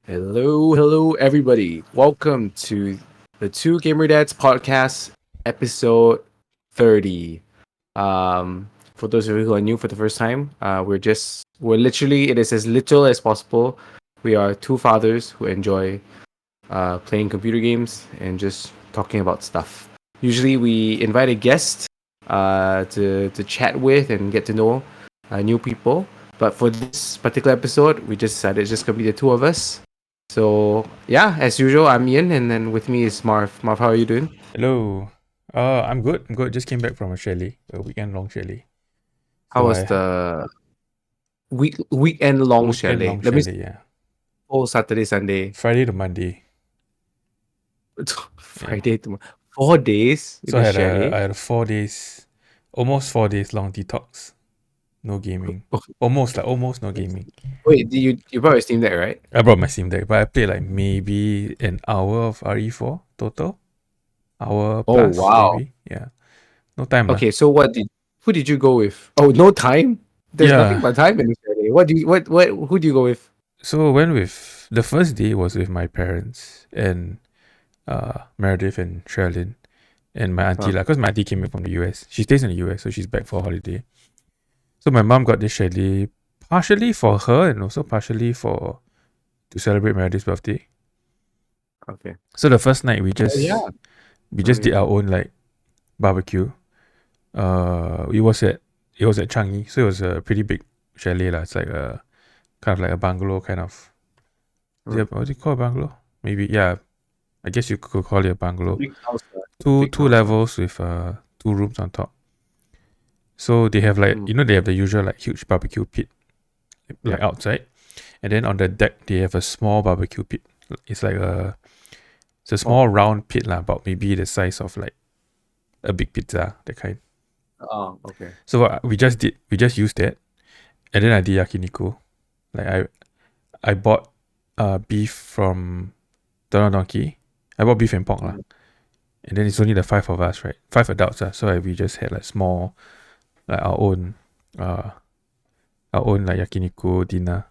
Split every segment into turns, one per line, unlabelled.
Hello, everybody. Welcome to the Two Gamer Dads podcast, episode 30. For those of you who are new for the first time, we're literally, it is as little as possible. We are two fathers who enjoy playing computer games and just talking about stuff. Usually, we invite a guest to chat with and get to know new people. But for this particular episode, we just decided it's just gonna be the two of us. So yeah, as usual, I'm Ian, and then with me is Marv. Marv, how are you doing?
Hello. I'm good. I'm good. Just came back from a chalet, a weekend-long chalet.
How
So
was the weekend long chalet?
weekend-long
Let me
chalet, yeah.
oh Saturday, Sunday,
Friday to Monday. Yeah.
Friday to 4 days in
So I
a
had a
chalet.
I had a 4 days, almost 4 days long detox. No gaming.
Oh,
Almost no gaming.
wait, you brought your Steam Deck, right?
I brought my Steam Deck, but I played like maybe an hour of RE4 total. Hour
Oh
plus
wow.
maybe. Yeah. No time lah.
Okay, so who did you go with? Oh, no time. There's nothing
Yeah.
but time in the chalet. What who do you go with?
So went with the first day was with my parents and Meredith and Sherilyn. And my auntie,
Huh.
because my auntie came in from the US. She stays in the US, so she's back for a holiday. So my mom got this chalet partially for her and also partially to celebrate Meredith's birthday.
Okay.
So the first night we
Oh yeah.
just did our own like barbecue. It was at Changi, so it was a pretty big chalet lah. It's like a kind of like a bungalow kind of. What do you call a bungalow? Maybe, yeah. I guess you could call it a bungalow.
Big house.
Two levels with two rooms on top. So they have like they have the usual like huge barbecue pit like outside, and then on the deck they have a small barbecue pit. It's like it's a small round pit lah, about maybe the size of like a big pizza, that kind.
Oh, okay.
So what we just used that, and then I did yakiniku. Like I bought beef from Don Donkey. I bought beef and pork lah. And then it's only the 5 of us, right? 5 adults so we just had like small, like our own like yakiniku dinner.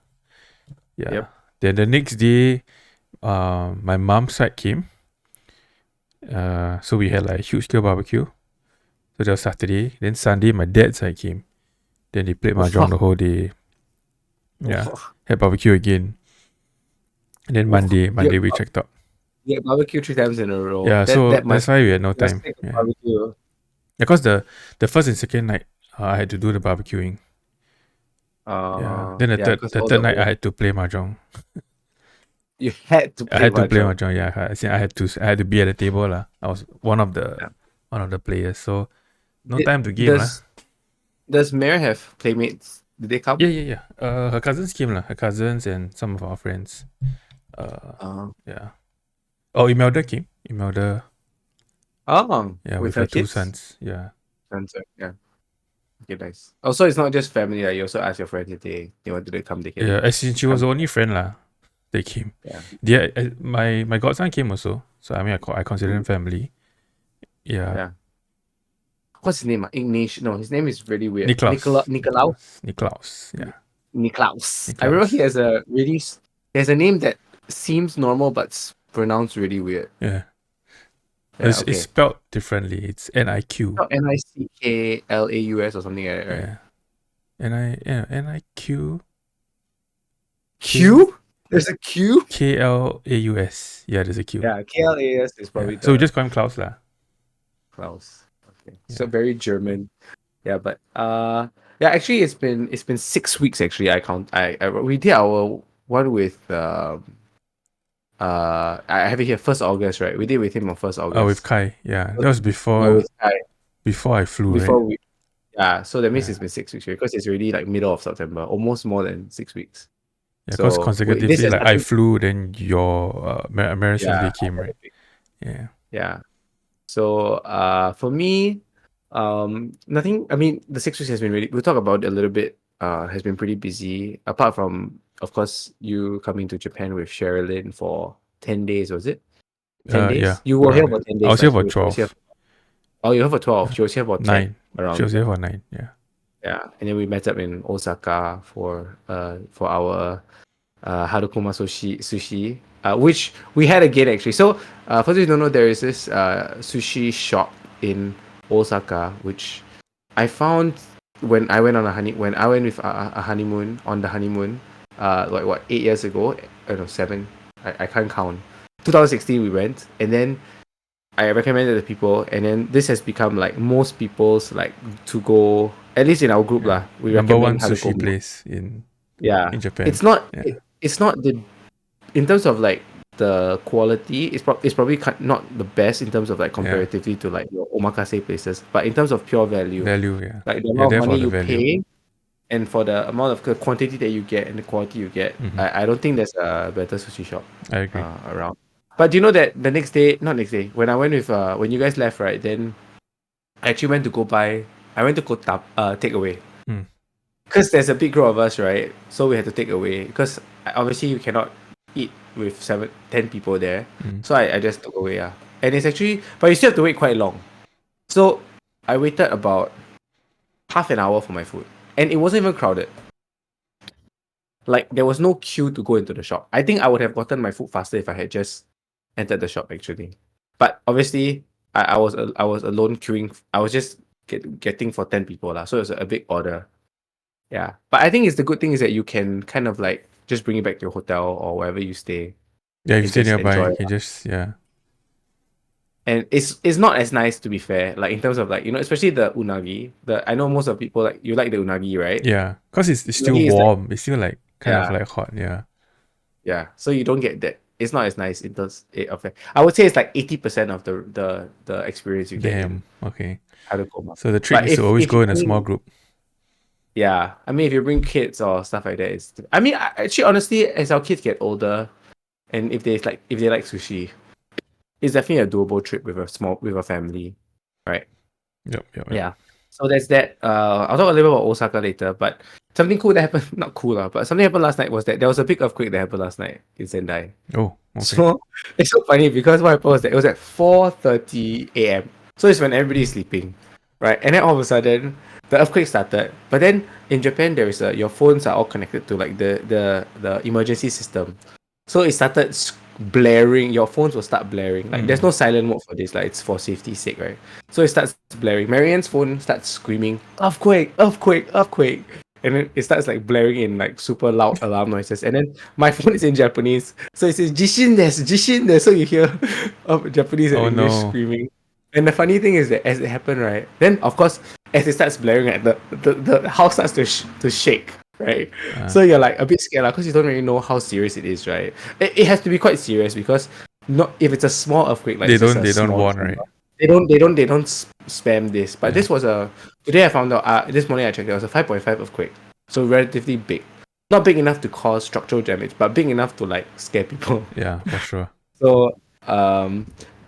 Yeah.
Yep.
Then the next day, my mom's side came. So we had like huge scale barbecue. So that was Saturday. Then Sunday, my dad's side came. Then they played mahjong the whole day. Yeah. Had barbecue again. And then Monday we checked out.
Yeah, barbecue 3 times in a row.
Yeah, that's why we had no time. Yeah.
Barbecue.
Because the first and second night, I had to do the barbecuing.
Yeah.
Then the third night, I had to play mahjong.
You had to play.
I had to play mahjong. Yeah, I had to be at the table lah. I was one of the players, so no time to game lah.
Does Mare have playmates? Did they come?
Yeah. Her cousins came lah. Her cousins and some of our friends. Yeah. Oh, Imelda came. Imelda.
Oh,
Yeah,
with
her
her
two
kids?
sons. Yeah.
Sons, yeah. Okay, nice. Also, it's not just family. You also ask your friends if they wanted to come. They can.
Yeah, as in she was the only friend lah. They came.
Yeah.
My godson came also. So I mean, I consider him family. Yeah.
What's his name? Ignace? No, his name is really weird.
Niklaus.
Niklaus.
Yeah.
Niklaus. I remember he has a name that seems normal but pronounced really weird.
Yeah. It's spelled differently. It's Niq.
Niklaus or something like that, right?
Yeah. Niq.
Q? There's a Q?
Klaus. Yeah, there's a Q.
Yeah, Klaus is probably.
So we just call him Klaus lah.
Klaus. Okay. Yeah. So very German. Yeah, but actually it's been 6 weeks actually. We did our one with I have it here 1st August, right? We did with him on 1st August.
Oh, with Kai. Yeah. That was before
with Kai.
Before I flew,
right? So that means it's been 6 weeks, right? Because it's already like middle of September, almost more than 6 weeks.
Yeah, because consecutively, like I flew, then your American Day came, right? Yeah.
Yeah. So for me, nothing. I mean, the 6 weeks has been really. We'll talk about it a little bit. Has been pretty busy. Apart from, of course, you coming to Japan with Sherilyn for 10 days, was it? 10 days.
Yeah.
You were here for 10 days.
I was here for 12.
Oh, you were for 12. She was here for 10.
9. She was here for 9. Yeah.
Yeah, and then we met up in Osaka for our Harukuma Sushi, which we had again actually. So, for those who don't know, there is this sushi shop in Osaka, which I found when I went on when I went with a honeymoon on the honeymoon, like what 8 years ago, I don't know 7, I can't count. 2016 we went, and then I recommended to people, and then this has become like most people's like to go. At least in our group
Yeah.
lah, we
Number one
recommend
sushi
Harukoma.
place in
Yeah,
Japan.
it's not
Yeah.
it's not the in terms of like the quality. It's probably not the best in terms of like
Yeah.
comparatively to like your omakase places, but in terms of pure value,
Value, yeah.
like the
You're
amount of
there for
money
the
you
value.
pay and for the amount of quantity that you get and the quality you get,
Mm-hmm.
I don't think there's a better sushi shop
I agree.
around. But do you know that the next day, not next day, when I went with when you guys left, right? Then I actually went to go buy. I went to go take away
Mm.
because there's a big group of us, right? So we had to take away because obviously you cannot eat with 10 people there.
Mm.
So I just took away. And it's actually, but you still have to wait quite long. So I waited about half an hour for my food, and it wasn't even crowded. Like there was no queue to go into the shop. I think I would have gotten my food faster if I had just entered the shop actually. But obviously, I was alone queuing. I was just getting for 10 people lah. So it was a big order. Yeah, but I think it's the good thing is that you can kind of like just bring it back to your hotel or wherever you stay
Yeah, if you
and
stay
just
nearby,
enjoy
you
it.
can just
And it's not as nice to be fair. Like in terms of like especially the unagi. I know most of people like you like the unagi, right?
yeah, cause it's still
Unagi is like
warm. It's still like kind of
yeah.
like hot. Yeah.
Yeah, so you don't get that. It's not as nice in terms of it. I would say it's like 80% of the experience you get in
Damn. Okay.
Harukoma.
So the trick
But
is to always
if you
go in a small
bring
group.
yeah, I mean if you bring kids or stuff like that, actually honestly as our kids get older and if they like sushi, it's definitely a doable trip with a family, right?
Yep.
Yeah. So there's that. I'll talk a little about Osaka later, but something cool that happened, not cool lah, but something happened last night was that there was a big earthquake that happened last night in Sendai.
Oh, okay.
So it's so funny because what happened was that it was at 4:30 a.m. So it's when everybody is sleeping, right? And then all of a sudden the earthquake started. But then in Japan there is your phones are all connected to like the emergency system. So it started blaring. Your phones will start blaring. Like there's no silent mode for this. Like it's for safety's sake, right? So it starts blaring. Marianne's phone starts screaming, "Earthquake! Earthquake! Earthquake!" And then it starts like blaring in like super loud alarm noises. And then my phone is in Japanese, so it says "Jishin desu, Jishin desu." So you hear Japanese and
Oh
English
no.
screaming. And the funny thing is that as it happened, right, then of course as it starts blaring, right, the house starts to shake, right? So you're like a bit scared because you don't really know how serious it is, right? It has to be quite serious because not if it's a small earthquake, like
They
it's just a
don't
small
warn,
tremor,
right?
they don't spam this. But
Yeah.
this was today I found out this morning I checked, it was a 5.5 earthquake, so relatively big, not big enough to cause structural damage, but big enough to like scare people.
Yeah, for sure.
So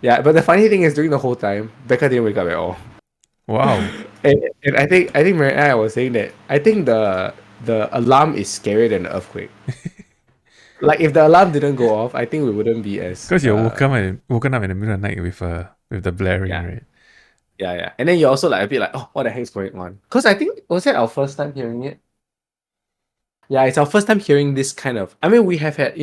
yeah, but the funny thing is during the whole time Becca didn't wake up at all.
Wow.
And I think Mary and I was saying that I think the alarm is scarier than the earthquake. Like if the alarm didn't go off, I think we wouldn't be as
Because you're woken up in the middle of the night with the blaring,
yeah.
right?
Yeah. And then you're also like a bit like, oh, what the heck is going on? Because I think was that our first time hearing it? Yeah, it's our first time hearing this kind of. I mean, we have had,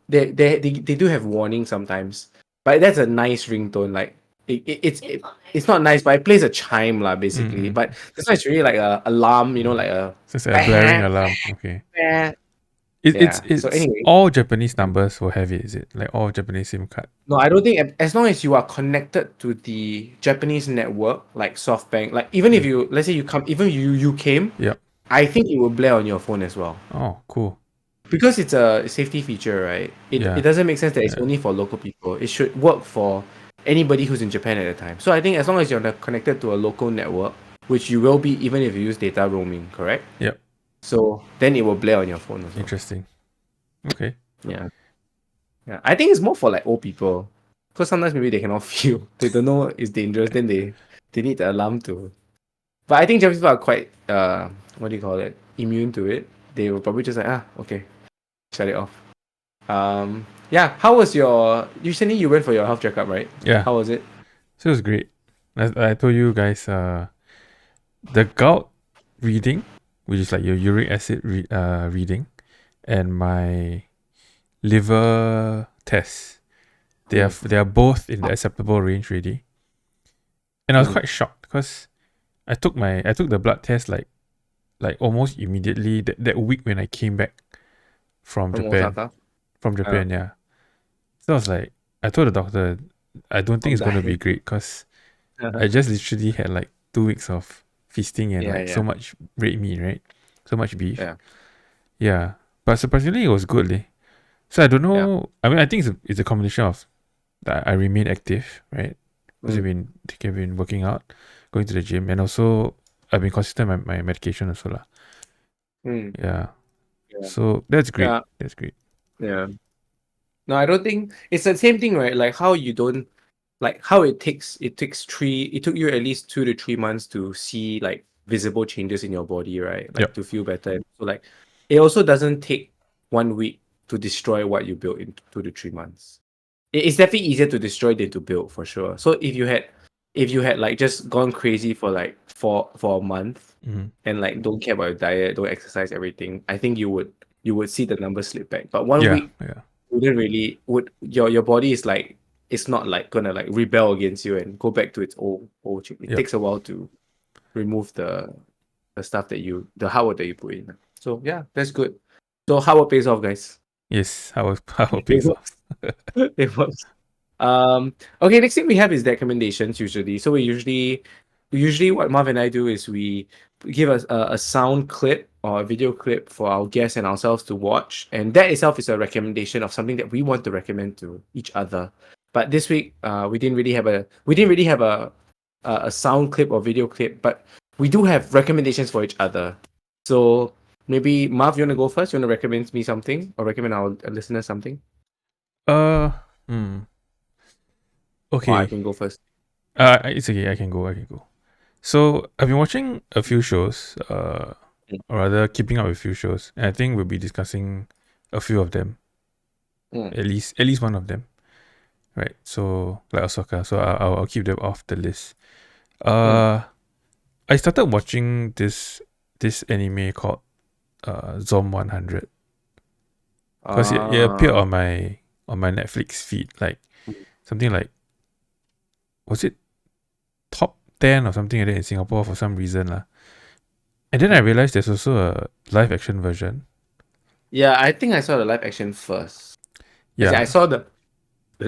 they do have warning sometimes, but that's a nice ringtone. Like it's not nice, but it plays a chime lah basically.
Mm-hmm.
But this one is really like a alarm, like a
So it's like a blaring alarm. Okay.
yeah. So
It's
anyway,
all Japanese numbers will have it, is it? Like all Japanese SIM card.
no, I don't think as long as you are connected to the Japanese network, like SoftBank, like even if you let's say you come, even you came,
Yep.
I think it will blare on your phone as well.
Oh, cool.
Because it's a safety feature, right? It doesn't make sense that it's only for local people. It should work for anybody who's in Japan at the time. So I think as long as you're connected to a local network, which you will be even if you use data roaming, correct?
Yep.
So then it will blare on your phone also.
Interesting. Okay.
Yeah. Yeah. I think it's more for like old people. Because sometimes maybe they cannot feel. They don't know it's dangerous, then they need the alarm to. But I think Japanese people are quite what do you call it? Immune to it. They will probably just like, okay, shut it off. Yeah. How was recently you went for your health checkup, right?
Yeah.
How was it?
So it was great. I told you guys, the gout reading, which is like your uric acid reading, and my liver tests. They are both in the acceptable range already. And I was quite shocked because I took the blood test like almost immediately that week when I came back from Japan.
Osaka.
From Japan, yeah. So I was like, I told the doctor, I don't think it's going to be great because I just literally had like 2 weeks of feasting and so much red meat, right? So much beef. Yeah. But surprisingly, it was good. So I don't know. I mean, I think it's a combination of that I remain active, right? Because I've been working out, going to the gym, and also I've been consistent with my medication also lah. Yeah. So that's great. That's great.
Yeah. No, I don't think it's the same thing, right? Like how you don't like how it took you at least 2 to 3 months to see like visible changes in your body, right? Like to feel better. So like it also doesn't take 1 week to destroy what you built in 2 to 3 months. It's definitely easier to destroy than to build for sure. So if you had like just gone crazy for like for a month and like don't care about your diet, don't exercise everything, I think you would see the numbers slip back. But 1 week wouldn't really your body is like it's not like gonna like rebel against you and go back to its old shape. It takes a while to remove the stuff the hard work that you put in. So yeah, that's good. So hard work pays off, guys.
Yes, hard work pays off.
It works. Okay, next thing we have is recommendations usually. So we usually what Marv and I do is we give us a sound clip or a video clip for our guests and ourselves to watch, and that itself is a recommendation of something that we want to recommend to each other. But this week, we didn't really have a sound clip or video clip, but we do have recommendations for each other. So maybe Marv, you want to go first? You want to recommend me something or recommend our listeners something?
Okay.
Or I can go first.
It's okay. I can go. So I've been watching a few shows, or rather keeping up with a few shows, and I think we'll be discussing a few of them. At least one of them, right? So like Ahsoka. So I'll keep them off the list. I started watching this anime called Zom 100 because it appeared on my Netflix feed, like something like, was it top 10 or something like that in Singapore for some reason lah. And then I realized there's also a live action version.
Yeah, I think I saw the live action first.
Yeah,
I saw the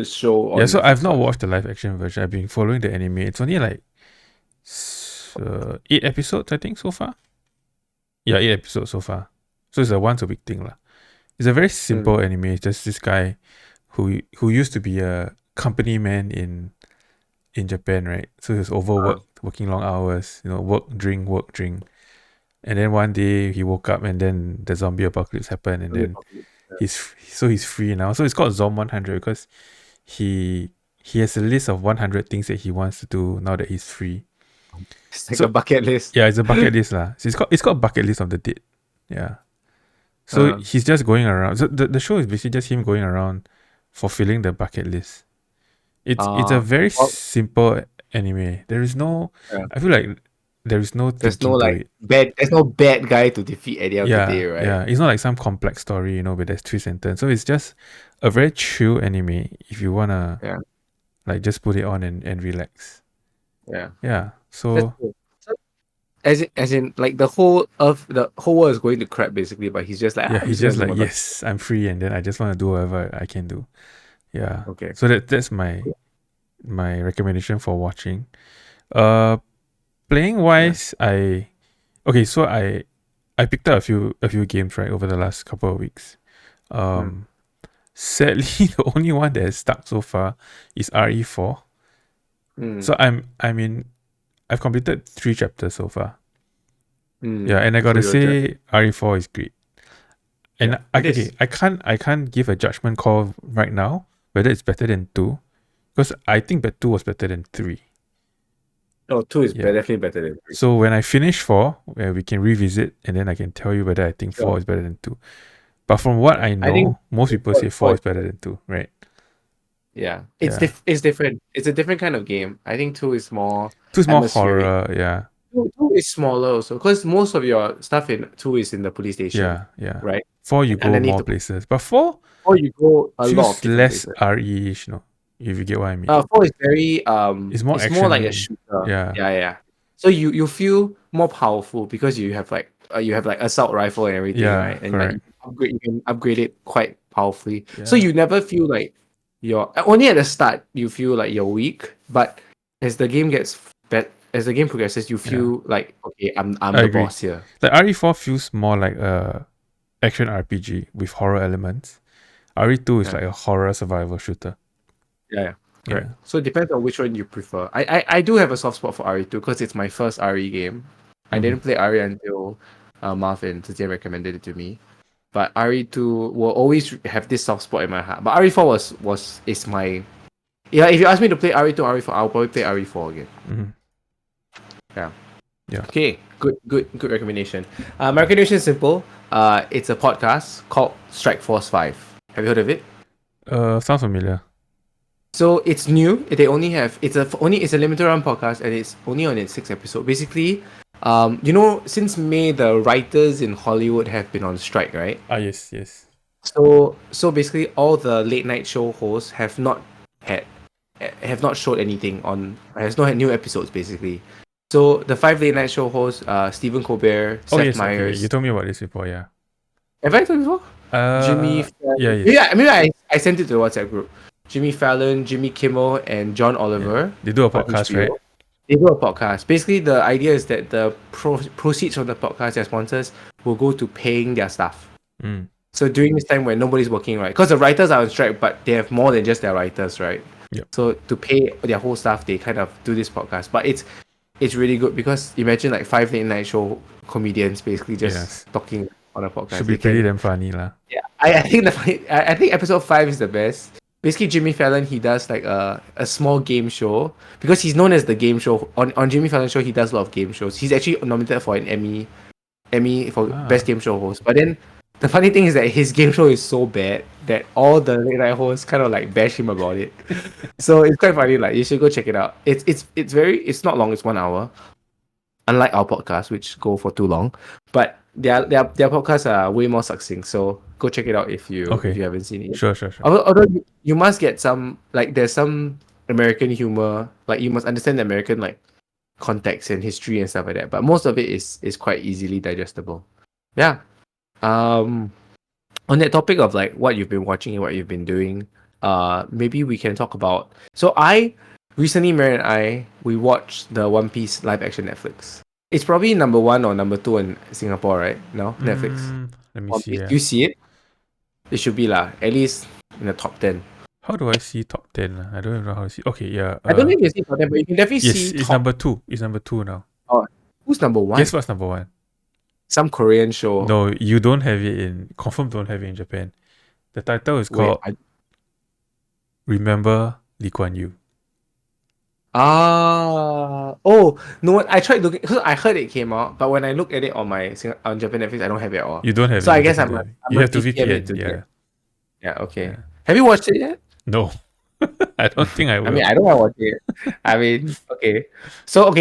show. On
so I've not watched the live action version. I've been following the anime. It's only like 8 episodes, I think, so far. Yeah, 8 episodes so far. So it's a once a week thing lah. It's a very simple anime. It's just this guy who used to be a company man in Japan, right? So he's overworked, working long hours, work, drink. And then one day he woke up and then the zombie apocalypse happened and then he's free now. So it's called Zom 100 because he has a list of 100 things that he wants to do now that he's free.
It's like a bucket list.
Yeah, it's a bucket list lah. So it's called bucket list of the dead. Yeah. So he's just going around. So the show is basically just him going around fulfilling the bucket list. It's a very simple anime. There is no. I feel like there is no.
There's no like bad. There's no bad guy to defeat at the end of the day, right?
Yeah, it's not like some complex story, where there's twists and turns. So it's just a very chill anime. If you wanna, like, just put it on and relax.
Yeah.
Yeah. So.
As in, like the whole world is going to crap basically, but he's just like
he's just like, yes, I'm free, and then I just want to do whatever I can do. Yeah.
Okay.
So that's my recommendation for watching. Playing wise, I picked up a few games right over the last couple of weeks. Sadly, the only one that has stuck so far is RE4. So I've completed 3 chapters so far. Yeah, and I gotta say RE4 is great. And I can't give a judgment call right now whether it's better than 2, because I think that 2 was better than 3.
Oh, 2 is definitely better than 3.
So when I finish 4, we can revisit, and then I can tell you whether I think 4 is better than 2. But from what I know, most people say 4 is better than 2, right?
Yeah, it's different. It's a different kind of game. I think 2 is more.
2 is more horror. Yeah.
2 is smaller also, because most of your stuff in 2 is in the police station.
Yeah.
Right.
4 you go more places, but 4
4 you go a lot of
Feels
different
less
places.
RE-ish, no? If you get what I mean.
4 is very
It's more
it's more like a
action.
shooter.
Yeah.
Yeah. So you feel more powerful because you have like assault rifle and everything,
Yeah,
right? And like
correct.
you can upgrade it quite powerfully. So
Yeah.
you never feel like you're only at the start you feel like you're weak, but as the game gets as the game progresses, you
Yeah.
feel like okay, I'm
I
the
agree.
boss here.
Like RE4 feels more like a action RPG with horror elements. RE2 is
Yeah.
like a horror survival shooter.
Yeah, correct.
Yeah.
So it depends on which one you prefer. I do have a soft spot for RE2 because it's my first RE game. I
Mm-hmm.
didn't play RE until Marvin Zhe recommended it to me. But RE2 will always have this soft spot in my heart. But RE4 is my if you ask me to play RE2, RE4, I'll probably play RE4 again.
Mm-hmm.
Yeah.
Yeah.
Okay. Good recommendation. My recommendation is simple. It's a podcast called Strike Force 5. Have you heard of it?
Sounds familiar.
So it's new. They only have it's a limited run podcast and it's only on its 6th episode. Basically, since May the writers in Hollywood have been on strike, right?
Yes.
So basically all the late night show hosts had have not showed anything on has not had new episodes basically. So the 5 late night show hosts, Stephen Colbert,
Oh
Seth
yes, okay.
Meyers.
You told me about this before, yeah.
Have I told you before? Jimmy
Yeah,
Fallon.
yes.
Yeah, I sent it to the WhatsApp group. Jimmy Fallon, Jimmy Kimmel, and John
Yeah.
Oliver
They do a
on
podcast, right?
HBO. They do a podcast. Basically, the idea is that the proceeds from the podcast, their sponsors, will go to paying their staff.
Mm.
So during this time when nobody's working, right? Because the writers are on strike, but they have more than just their writers, right?
Yep.
So to pay their whole staff, they kind of do this podcast. But it's really good because imagine like 5 late night show comedians basically just
Yes.
talking on a podcast.
Should be pretty damn funny, lah.
Yeah, I think I think episode 5 is the best. Basically, Jimmy Fallon he does like a small game show because he's known as the game show on Jimmy Fallon show. He does a lot of game shows. He's actually nominated for an Emmy for best game show host. But then the funny thing is that his game show is so bad that all the late night hosts kind of like bash him about it. So it's quite funny. Like you should go check it out. It's not long. It's 1 hour. Unlike our podcast, which go for too long, but their podcasts are way more succinct. So go check it out if you haven't seen it yet.
Sure.
Although you must get some like there's some American humor, like you must understand the American like context and history and stuff like that. But most of it is quite easily digestible. Yeah. On that topic of like what you've been watching and what you've been doing, maybe we can talk about. So recently, Mary and we watched the One Piece live action Netflix. It's probably number 1 or number 2 in Singapore, right? No, Netflix.
Let me
One
see.
Piece.
Yeah.
Do you see it? It should be at least in the top 10.
How do I see top 10? I don't even know how to see. Okay, yeah.
I don't think you see top 10, but you can definitely
yes,
see
it's
top.
number 2. It's number 2 now.
Oh, who's number 1?
Guess what's number 1?
Some Korean show.
No, you don't have it confirm don't have it in Japan. The title is called Remember Lee Kuan Yew.
Oh no! I tried looking because I heard it came out, but when I look at it on on Japan Netflix, I don't have it at all.
You don't have it.
So I guess
you have to
VPN
VPN.
it to
Yeah.
get. Yeah. Okay.
Yeah.
Have you watched it yet?
No. I don't think I will.
I mean, I don't want to watch it. I mean, okay. So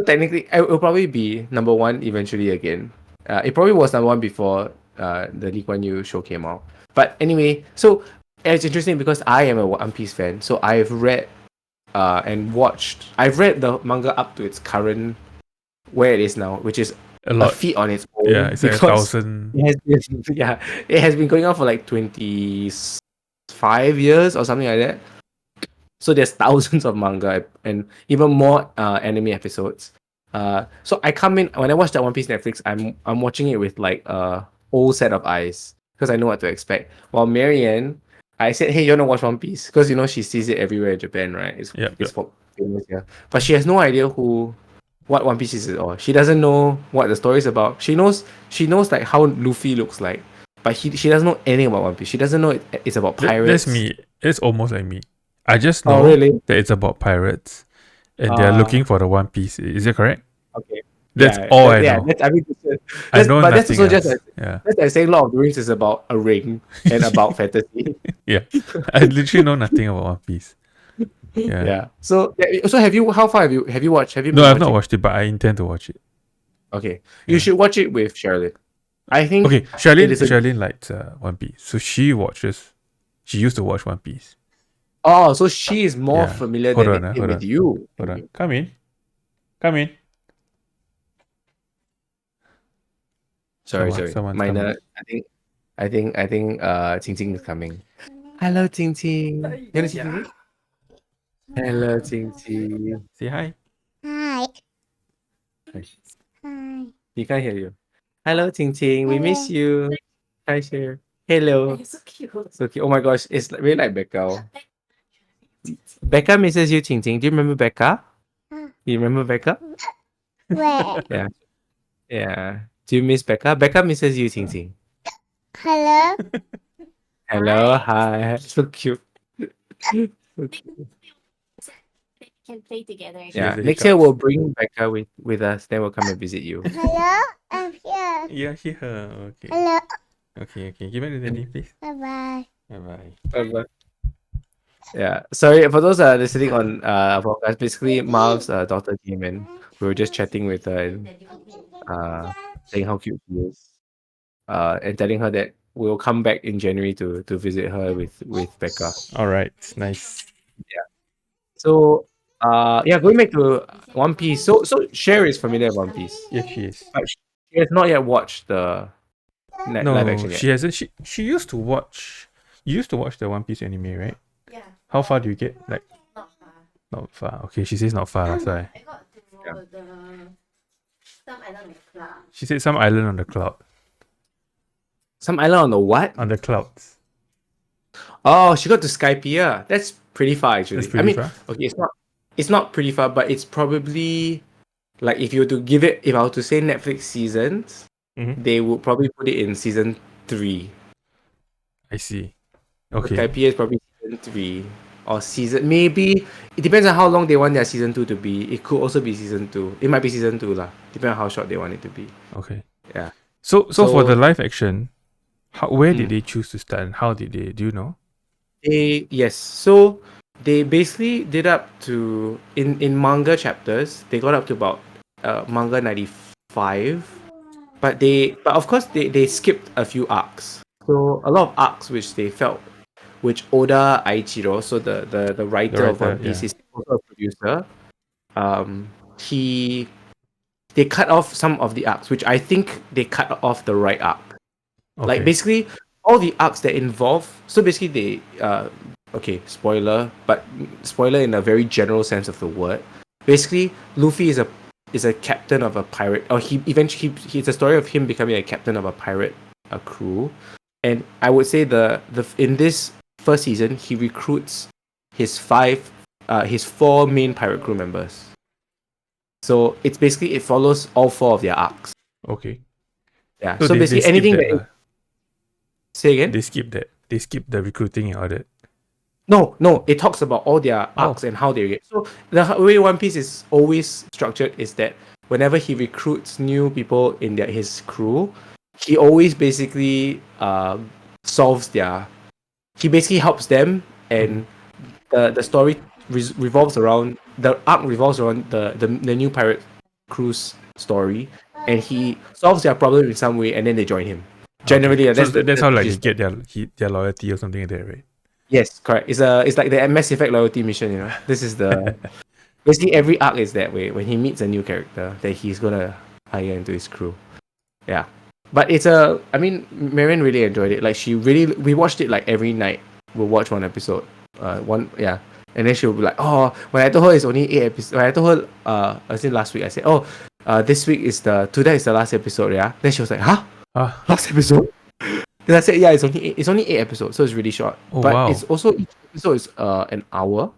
technically, it will probably be number 1 eventually again. It probably was number 1 before the Lee Kuan Yew show came out. But anyway, so it's interesting because I am a One Piece fan. So I've read and watched. I've read the manga up to its current where it is now, which is a feat on its own.
Yeah, it's like 1,000.
It has been going on for like 25 years or something like that. So there's thousands of manga and even more anime episodes. So I come in when I watch that One Piece Netflix, I'm watching it with like a old set of eyes because I know what to expect. While Marianne, I said, "Hey, you wanna watch One Piece?" Because she sees it everywhere in Japan, right? It's famous here, but she has no idea what One Piece is at all. She doesn't know what the story is about. She knows like how Luffy looks like, but she doesn't know anything about One Piece. She doesn't know it's about pirates.
That's me. It's almost like me. I just know that it's about pirates, and they're looking for the One Piece. Is it correct?
Okay.
That's all I know.
I
know
but that's also
else.
That's like saying Lord of the Rings is about a ring and about fantasy.
Yeah, I literally know nothing about One Piece.
Yeah. So have you? How far have you watched? Have you?
No, I've not watched it, but I intend to watch it.
Okay, you should watch it with Sherilyn. I think.
Okay, Sherilyn likes One Piece, so she watches She used to watch One Piece.
Oh, so she is more
Yeah.
familiar
Hold
than
on,
it
hold
with
on.
you.
Hold on. Come in. Come in.
Sorry,
Someone's
Minor.
coming.
I think Ting Ting is coming. Hello, Ting Ting. You wanna see Ting Ting? Hello, Ting Ting.
Say hi.
Hi.
Hi.
Hi.
He can't hear you. Hello, Ting Ting. We miss you. Hi, Cher. Hello.
So cute.
So cute. Oh my gosh, it's really like Becca. Becca misses you, Ting Ting. Do you remember Becca? You remember Becca?
Where?
Yeah. Yeah. Do you miss Becca? Becca misses you, Ting Ting.
Hello?
Hello, hi. So cute. So cute.
They can play together.
She has
Yeah.
the
Next year
hiccups.
we'll bring Becca with us. Then we'll come and visit you.
Hello? I'm here.
Yeah, she her. Okay.
Hello.
Okay. Give me the daddy, please.
Bye-bye.
Bye-bye.
Bye-bye. Yeah. Sorry for those listening on our podcast. Basically, Marv's daughter came in. We were just chatting with her and saying how cute she is. And telling her that we'll come back in January to visit her with Becca.
Alright, nice.
So yeah, going back to One Piece. So Cher is familiar with One Piece,
Yes, she is.
but she has not yet watched the live
No,
action yet.
she hasn't. She used to watch. You used to watch the One Piece anime, right?
Yeah.
How far do you get? Like
Not far.
not far. Okay, she says not far. That's why.
I got to
Yeah.
the some island with cloud.
She said some island on the cloud.
Some island on the what?
On the clouds.
Oh, she got to Skypiea. That's pretty far actually.
That's pretty
I mean,
far.
okay, it's not pretty far, but it's probably like if you were to give it, if I were to say Netflix seasons,
Mhm.
they would probably put it in season 3.
I see.
So
Okay.
Skypiea is probably season 3 or season, maybe it depends on how long they want their season 2 to be. It could also be season 2. It might be season 2 lah. Depending on how short they want it to be.
Okay.
Yeah.
So for the
So-
live action, where did
Mm.
they choose to start and how did they? Do you know?
So they basically did up to in manga chapters. They got up to about manga 95, but of course they skipped a few arcs. So a lot of arcs which Oda Aichiro, so the writer of One
writer,
Piece,
yeah.
is also a producer. They cut off some of the arcs, which I think they cut off the right arc.
Okay.
Like basically all the arcs that involve, so basically they okay, spoiler, but spoiler in a very general sense of the word. Basically, Luffy is a captain of a pirate, or he eventually he's a story of him becoming a captain of a pirate crew. And I would say the in this first season he recruits his 4 main pirate crew members. So it's basically it follows all 4 of their arcs.
Okay.
Yeah.
So
So
they
basically
skip
anything
that,
that say again?
They skip that. They skip the recruiting and all that.
No, it talks about all their arcs and how they get. So the way One Piece is always structured is that whenever he recruits new people in his crew, he always basically solves their. He basically helps them, and the story revolves around the arc revolves around the new pirate crew's story, and he solves their problem in some way, and then they join him. Generally,
Okay. That's how like
the
he get their loyalty or something like that, right?
Yes, correct. It's like the Mass Effect loyalty mission, you know. This is the basically every arc is that way. When he meets a new character that he's gonna hire into his crew. Yeah. But I mean, Marian really enjoyed it. Like we watched it like every night. We'll watch one episode. Yeah. And then she'll be like, oh, when I told her it's only 8 episodes, when I told her I think last week I said, oh, this week today is the last episode, yeah. Then she was like, huh? Last episode? Then I said, yeah, it's only 8 episodes, so it's really short.
Oh,
but
wow.
it's also each episode is an hour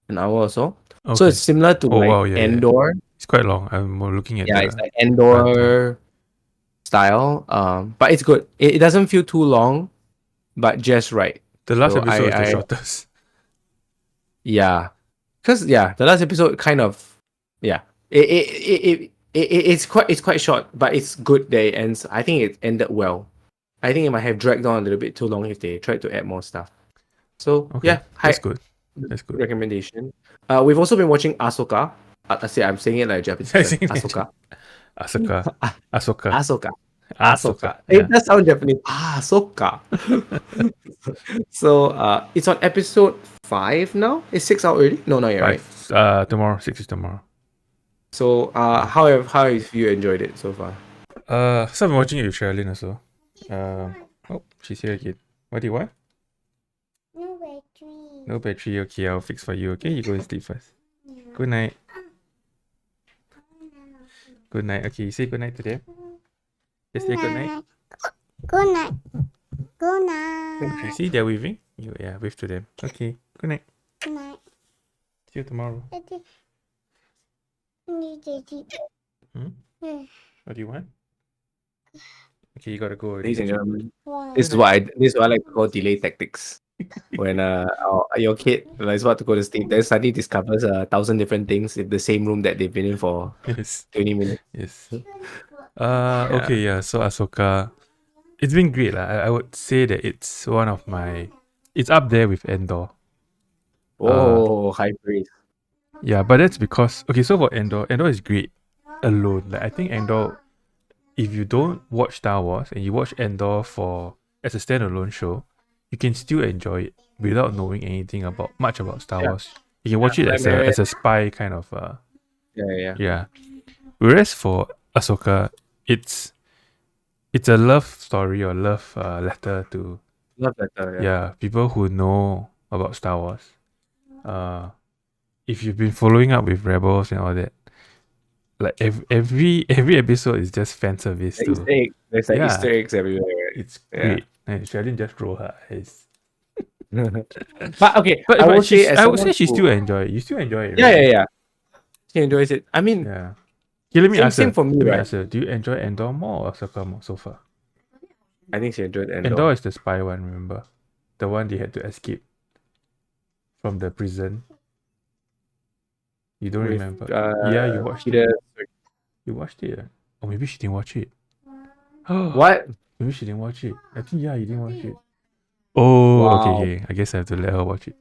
or so.
Okay.
So it's similar to
yeah.
Endor.
It's quite long. I'm more looking at
Yeah,
the
it's like Endor style. But it's good. It doesn't feel too long, but just right.
the last
So
episode is the
I
shortest.
yeah, because the last episode kind of it's quite short, but it's good that it ends. I think it ended well. I think it might have dragged on a little bit too long if they tried to add more stuff. So
Okay.
yeah,
That's good. That's good.
recommendation. We've also been watching Ahsoka. I'm saying it like a Japanese.
I think
Ahsoka.
Asuka. Ahsoka.
Ahsoka. Ahsoka.
Yeah.
It does sound Japanese. Ahsoka. So it's on episode 5 now. Is 6 out already? No, not yet, right?
5. Tomorrow. 6 is tomorrow.
So how have you enjoyed it so far?
So I've been watching it with Sherilyn also. Oh, she's here again. What do you want?
No battery.
No battery. Okay, I'll fix for you. Okay, you go and sleep first. Good night. Good night. Okay, say good night to them. Just say good night.
Good night. Good night.
See, they're waving. Yeah, wave to them. Okay, good night.
Good night.
See you tomorrow.
Daddy.
Hmm? What do you want? Okay, you gotta go
Ladies and
already.
gentlemen,
Wow.
this is what I like to call delay tactics. When your kid is about to go to sleep, then suddenly discovers 1,000 different things in the same room that they've been in for
Yes.
20 minutes.
Yes. Okay, yeah. So Ahsoka, it's been great, lah. I would say that it's one of my, it's up there with Endor.
Oh, high praise.
Yeah, but that's because okay. So for Endor is great alone. Like I think Endor, if you don't watch Star Wars and you watch Endor as a standalone show, you can still enjoy it without knowing anything much about Star
Yeah.
Wars. You can watch it
like
as a spy kind of
Yeah.
yeah. Whereas for Ahsoka, it's a love story or love letter to
Love that.
people who know about Star Wars. If you've been following up with Rebels and all that, like every episode is just fan service
The
to
Easter egg. There's like
Yeah.
Easter eggs everywhere. Right?
it's
Yeah.
great. And Sheldon just roll her eyes.
But okay,
But
I would say
she still enjoy it. You still enjoy it,
Yeah,
right?
yeah. She enjoys it. I mean,
Yeah. Okay, let me ask
same
her.
for me,
Let me
right?
ask her. Do you enjoy Endor more or Ahsoka more so far?
I think she enjoyed Endor.
Endor is the spy one, remember? The one they had to escape from the prison. You don't
With,
remember? Yeah, you watched
Peter-
it. You watched it. Or maybe she didn't watch it.
What?
Maybe she didn't watch it. I think you didn't watch it. Oh,
Wow.
okay. I guess I have to let her watch it.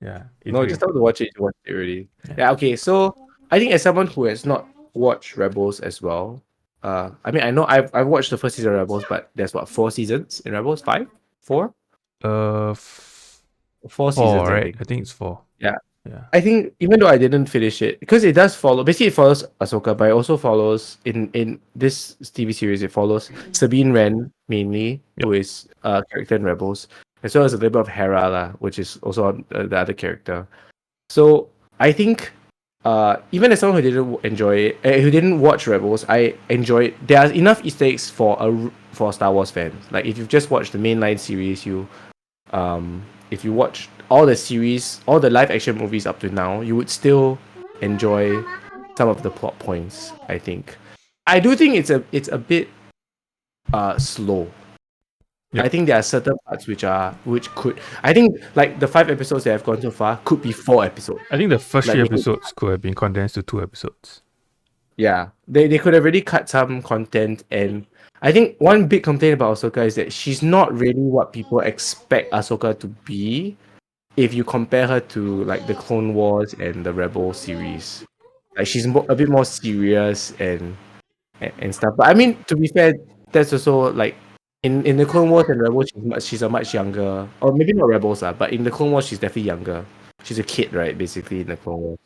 Yeah. it's
No,
great.
just have to watch it. You watched it already.
Yeah.
Yeah. Okay. So I think as someone who has not watched Rebels as well, I mean I know I've watched the first season of Rebels, but there's 4 seasons in Rebels? 5? 4? 4
4,
seasons, I
right?
think.
I think it's 4.
Yeah.
Yeah.
I think even though I didn't finish it, because it does follow. Basically, it follows Ahsoka, but it also follows in this TV series. It follows Sabine Wren mainly, who is a character in Rebels, as well as a little bit of Hera, lah, which is also the other character. So I think, even as someone who didn't enjoy it, who didn't watch Rebels, I enjoy it. There are enough Easter eggs for Star Wars fans. Like if you've just watched the mainline series, if you watch all the series, all the live action movies up to now, you would still enjoy some of the plot points. I think. I do think it's a bit slow.
Yep.
I think there are certain parts which could. I think like the 5 episodes that have gone so far could be 4 episodes.
I think the first
Like
3
they could-
episodes could have been condensed to 2 episodes.
Yeah, they could have really cut some content, and I think one big complaint about Ahsoka is that she's not really what people expect Ahsoka to be. If you compare her to like the Clone Wars and the Rebel series, like she's a bit more serious and stuff. But I mean, to be fair, that's also like in the Clone Wars and Rebels, she's a much younger, or maybe not Rebels but in the Clone Wars she's definitely younger. She's a kid, right? Basically in the Clone Wars.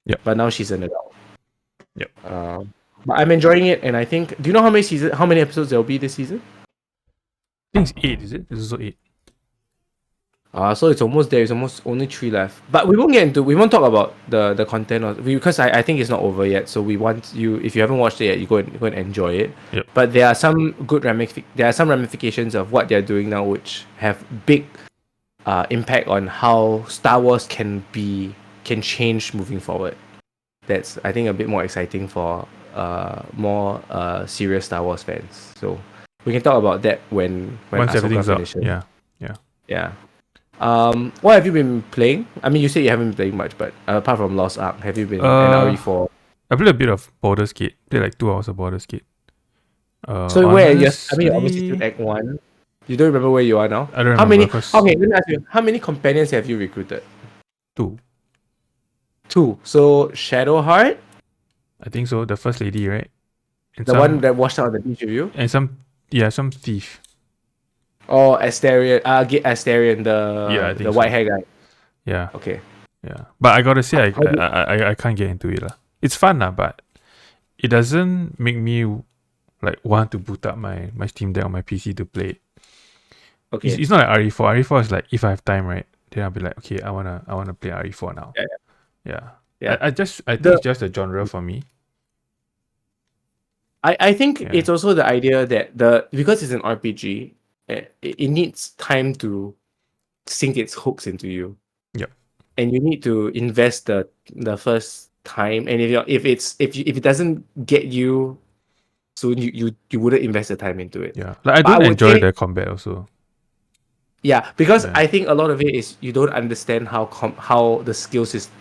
Yep.
But now she's an adult.
Yep.
But I'm enjoying it, and I think. Do you know how many episodes there will be this season?
I think it's 8, is it? This is also 8.
So it's almost there. It's almost only 3 left. But we won't talk about the content because I think it's not over yet. So we want you, if you haven't watched it yet, you go and enjoy it.
Yep.
But there are some ramifications of what they're doing now, which have big impact on how Star Wars can change moving forward. That's, I think, a bit more exciting for more serious Star Wars fans. So we can talk about that when
Once
Ahsoka
everything's up.
finishes.
Yeah.
What have you been playing? I mean, you said you haven't been playing much, but apart from Lost Ark, have you been an RE4?
I played a bit of Baldur's Gate. Played like 2 hours of Baldur's Gate.
So where you're, I mean, you're
honestly,
obviously still Act 1. You don't remember where you are now?
I don't
How many?
remember, 'cause-
Okay, let me ask you. How many companions have you recruited?
2.
2. So Shadowheart.
I think so. The first lady, right? and
The
some
one that washed out on the beach with you?
and some thief.
Oh, Asterion. Asterion,
Yeah, I
the
think
white
so.
hair guy.
Yeah,
Okay.
yeah. But I gotta say,
How do-
I can't get into it lah. It's fun lah, but it doesn't make me like want to boot up my Steam Deck on my PC to play it.
Okay.
It's not like RE4. RE4 is like if I have time, right? Then I'll be like, okay, I wanna play RE4 now.
Yeah,
Yeah.
yeah.
I think
The
it's just a genre for me.
I think
Yeah.
it's also the idea that because it's an RPG, it needs time to sink its hooks into you.
Yep.
And you need to invest the first time. And if it doesn't get you soon, you wouldn't invest the time into it.
Yeah. Like I
But I
don't
would
enjoy
say,
the combat also.
yeah, because
Yeah.
I think a lot of it is you don't understand how the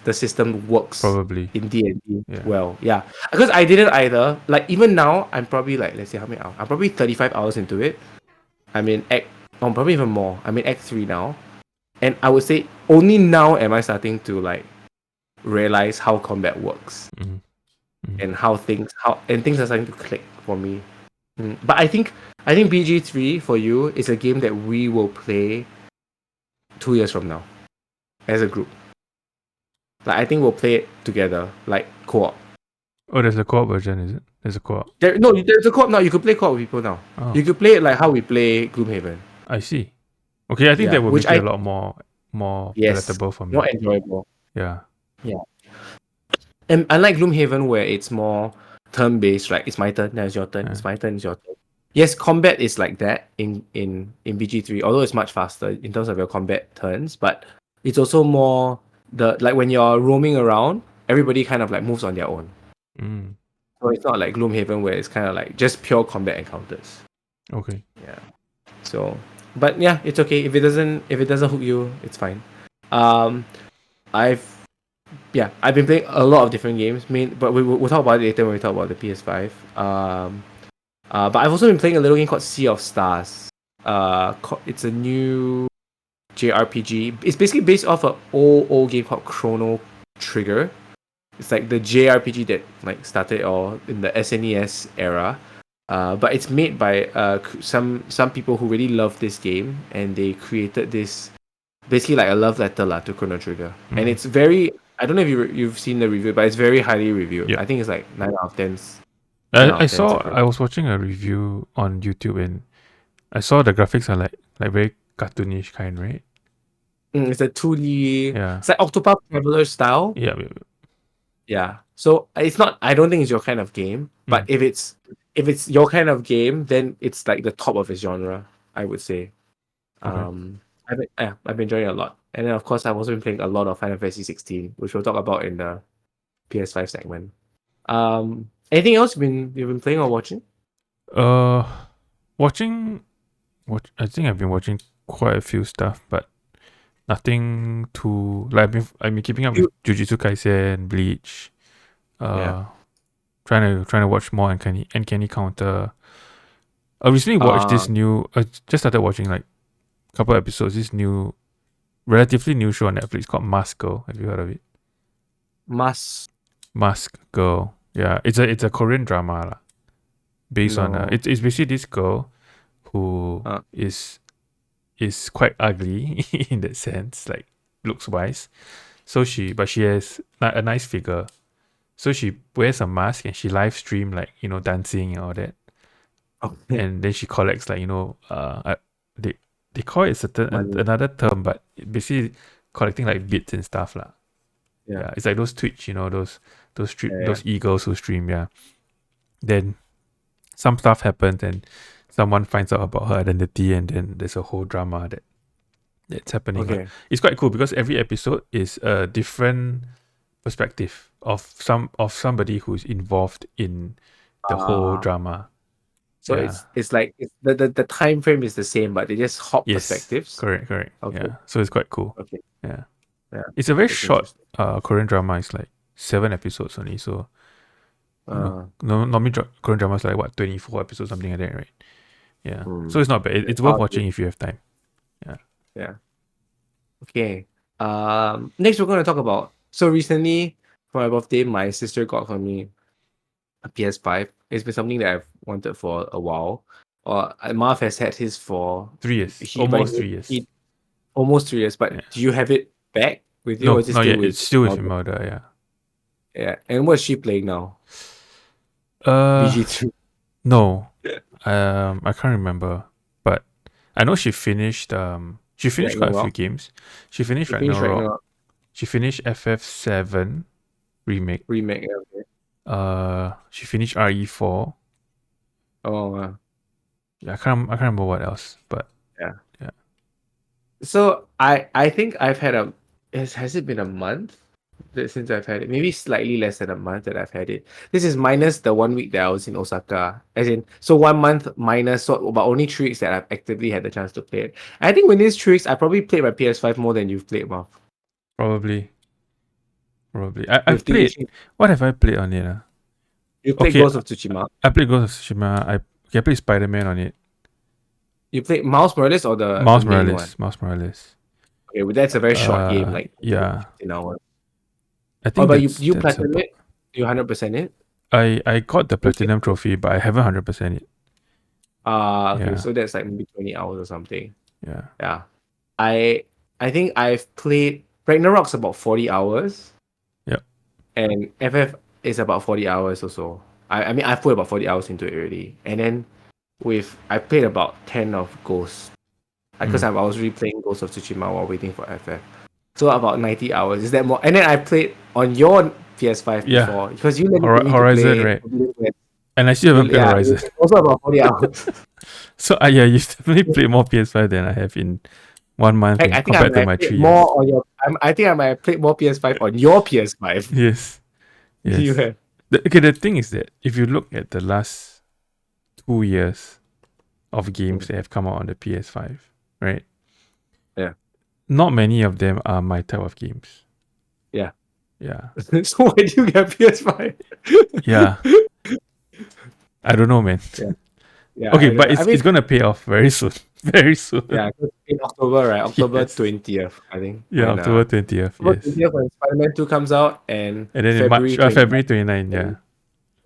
the system works
Probably.
in D&D
Yeah.
well. Yeah. Because I didn't either. Like even now, I'm probably like, let's say how many hours? I'm probably 35 hours into it. I'm in probably even more. I'm in Act 3 now. And I would say only now am I starting to like realize how combat works
Mhm. Mhm.
and things are starting to click for me. But I think BG3 for you is a game that we will play 2 years from now as a group. Like I think we'll play it together, like co-op.
Oh, there's a co-op version, is it? There's a co-op.
There's a co-op now. You could play co-op with people now.
Oh,
You could play it like how we play Gloomhaven.
I see. Okay, I think
Yeah,
that would
which
make it
I
a lot more
yes,
palatable for me.
more enjoyable.
Yeah.
And unlike Gloomhaven, where it's more turn-based, right? It's my turn, now it's your turn.
Yeah.
It's my turn, it's your turn. Yes, combat is like that in BG3, although it's much faster in terms of your combat turns, but it's also more like when you're roaming around, everybody kind of like moves on their own.
Mm.
So it's not like Gloomhaven where it's kind of like just pure combat encounters.
Okay.
Yeah. So, but yeah, it's okay if it doesn't hook you, it's fine. I've been playing a lot of different games. But we'll talk about it later when we talk about the PS5. But I've also been playing a little game called Sea of Stars. It's a new JRPG. It's basically based off an old game called Chrono Trigger. It's like the JRPG that like started all in the SNES era. But it's made by some people who really love this game, and they created this basically like a love letter to Chrono Trigger. And
Mhm.
it's very, I don't know if you've seen the review, but it's very highly reviewed.
Yep.
I think it's like 9 out of 10. 10 out
I
of 10
saw.
for
I was watching a review on YouTube and I saw the graphics are like very cartoonish kind, right?
It's a 2D.
Yeah.
It's like Octopath Traveler style.
Yeah.
Yeah. So it's not. I don't think it's your kind of game. But if it's your kind of game, then it's like the top of its genre, I would say.
Okay.
I've been enjoying it a lot, and then of course I've also been playing a lot of Final Fantasy 16, which we'll talk about in the PS5 segment. Anything else you've been playing or watching?
Watching. I think I've been watching quite a few stuff, but nothing too like I've been keeping up with Jujutsu Kaisen, Bleach. Trying to watch more Uncanny Counter. I recently watched this new. I just started watching like a couple episodes. This new, relatively new show on Netflix called Mask Girl. Have you heard of it? Mask Girl. Yeah, it's a Korean drama lah. Based on
No.
it's basically this girl who is quite ugly in that sense, like looks wise. So she has a nice figure. So she wears a mask and she live stream like dancing and all that.
Okay.
And then she collects like they call it another term, but basically collecting like bits and stuff lah. Yeah, it's like those Twitch, those e-girls who stream. Yeah, then some stuff happens and someone finds out about her identity, and then there's a whole drama that's happening.
Okay.
Like, it's quite cool because every episode is a different perspective of somebody who's involved in the whole drama.
So it's like the time frame is the same, but they just hop
Yes,
perspectives.
correct.
Okay.
Yeah, so it's quite cool.
Okay.
Yeah.
Yeah.
It's a very
That's
short Korean drama. It's like 7 episodes only. So normally Korean dramas like what 24 episodes, something like that, right? Yeah. So it's not bad. It's worth watching if you have time.
Yeah. Okay. Next we're going to talk about. So recently, for my birthday, my sister got for me a PS5. It's been something that I've wanted for a while. Or Marv has had his for
3 years.
but
Almost 3 years.
almost 3 years. But
Yeah.
do you have it back with you,
No,
or is it
not
still
yet.
with
It's still with
Imelda?
Imelda, yeah.
Yeah. And what's she playing now?
Uh,
BG2.
no. I can't remember, but I know she finished. She finished quite a few
Ragnarok.
games. She finished
You finished
Ragnarok.
Ragnarok
She finished FF7 remake.
remake. Yeah, okay.
She finished RE4.
Oh,
Yeah, I can't remember what else, but
yeah.
yeah.
So I think I've had has it been a month since I've had it? Maybe slightly less than a month that I've had it. This is minus the 1 week that I was in Osaka. As in, so 1 month minus, so about only 3 weeks that I've actively had the chance to play it. I think with these 3 weeks, I probably played my PS5 more than you've played, Marv.
Probably.
With
I've
the
played. What have I played on it?
You played
Okay,
Ghost of Tsushima.
I played Ghost of Tsushima. I played Spider-Man on it.
You played Miles Morales or the
Miles
main one?
Miles Morales.
Okay, well, that's a very short game, like
Yeah.
15 hours.
I
Oh,
think
but
that's
you
that's
platinum
about.
it? You 100% it?
I got the platinum trophy, but I haven't 100% it.
Okay,
Yeah.
so that's like maybe 20 hours or something.
Yeah.
Yeah. I think I've played Ragnarok's about 40 hours.
Yep.
And FF is about 40 hours or so. I mean I've put about 40 hours into it already. And then I played about 10 of Ghost. Because I was replaying Ghost of Tsushima while waiting for FF. So about 90 hours. Is that more? And then I played on your PS5
Yeah.
before. Because you let me to
Horizon,
play
right?
Oblivion West.
And I still haven't played
Yeah,
Horizon.
it's also about 40 hours.
So yeah, you definitely played more PS5 than I have in 1 month
Heck, I think I
compared to
might
my
have played
3
more
years.
on your. I think I might have played more PS5 on your PS5.
Yes.
You
Yes.
have.
The thing is that if you look at the last 2 years of games that have come out on the PS5, right?
Yeah.
Not many of them are my type of games.
Yeah.
Yeah.
So why do you get PS5?
Yeah. I don't know, man.
Yeah.
Okay,
I
but
know. I mean,
it's gonna pay off very soon. Very soon.
yeah, 'cause in October, right? October
Yes.
20th, I think.
Yeah,
when,
October 20th.
October
Yes.
20th when Spider-Man 2 comes out, and
And then in
February
March,
29th
February 29, yeah.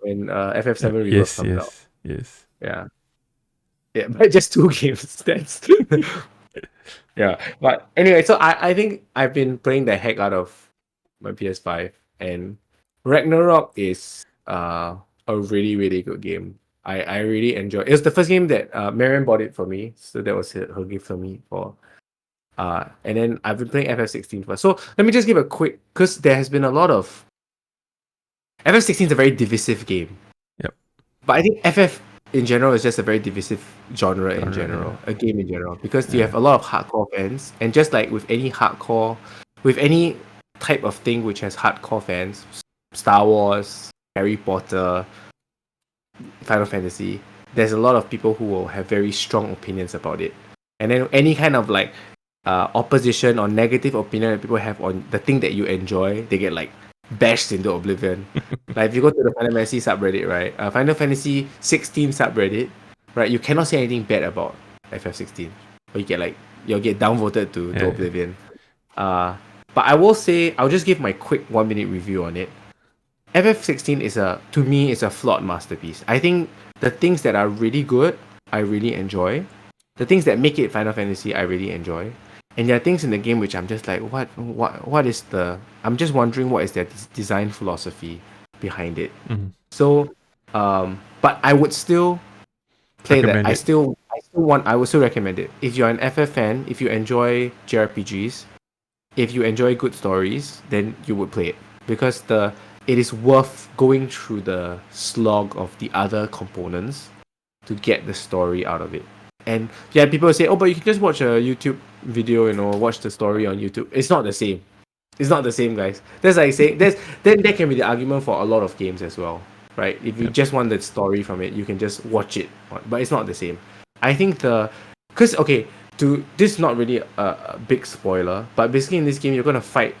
when FF7 Rebirth
Yes,
comes out.
yes.
Yeah. Yeah, but just 2 games. That's yeah. But anyway, so I think I've been playing the heck out of my PS5, and Ragnarok is a really, really good game. I really enjoy it. It was the first game that Marion bought it for me, so that was her gift for me for and then I've been playing FF16 first. So let me just give a quick, because there has been a lot of FF16 is a very divisive game.
Yep.
But I think FF in general is just a very divisive genre in
Genre,
general,
yeah.
a game in general, because you
Yeah.
have a lot of hardcore fans, and just like with any type of thing which has hardcore fans, Star Wars, Harry Potter, Final Fantasy, there's a lot of people who will have very strong opinions about it. And then any kind of like opposition or negative opinion that people have on the thing that you enjoy, they get like bashed into oblivion. Like if you go to the Final Fantasy subreddit, right? Final Fantasy 16 subreddit, right? You cannot say anything bad about FF16, or you'll get downvoted to
Yeah.
oblivion. But I will say, I'll just give my quick 1 minute review on it. FF16 to me is a flawed masterpiece. I think the things that are really good, I really enjoy. The things that make it Final Fantasy, I really enjoy. And there are things in the game which I'm just like, what is I'm just wondering what is their design philosophy behind it.
Mhm.
So, but I would still play
Recommend
that.
it.
I would still recommend it. If you're an FF fan, if you enjoy JRPGs, if you enjoy good stories, then you would play it, because it is worth going through the slog of the other components to get the story out of it. And yeah, people say, oh, but you can just watch a YouTube video, watch the story on YouTube. It's not the same. It's not the same, guys. That's like saying then that can be the argument for a lot of games as well, right? If you just want the story from it, you can just watch it, but it's not the same. I think this is not really a big spoiler, but basically in this game you're gonna fight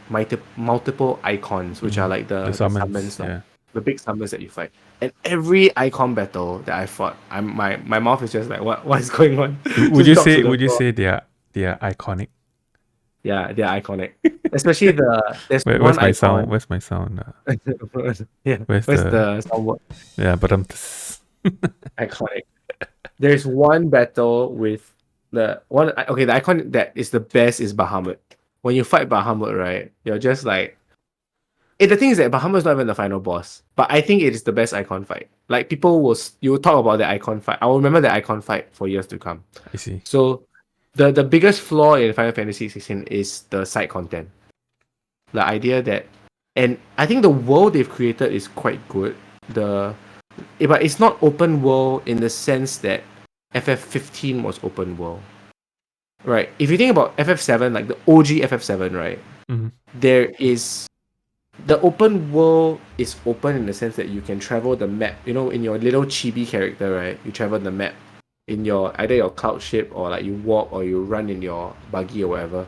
multiple icons, which are like the summons,
Yeah.
the big summons that you fight. And every icon battle that I fought, my mouth is just like, what is going on?
Would
Just
you
drops to
say
the
would you
floor.
say they are iconic?
Yeah, they're iconic. Especially there's
Where's
one
my sound?
icon.
Where's my sound?
Yeah,
Where's
where's
the
the soundboard?
yeah? But
Iconic. There's one battle with the one. Okay, the icon that is the best is Bahamut. When you fight Bahamut, right? You're just like. The thing is that Bahamut's not even the final boss, but I think it is the best icon fight. Like people you will talk about the icon fight. I will remember the icon fight for years to come.
I see.
So, the biggest flaw in Final Fantasy 16 is the side content. The idea that, and I think the world they've created is quite good. But it's not open world in the sense that FF15 was open world, right? If you think about FF7, like the OG FF7, right?
Mm-hmm.
There is the open world is open in the sense that you can travel the map. You know, in your little chibi character, right? You travel the map in your either your cloud ship or like you walk or you run in your buggy or whatever.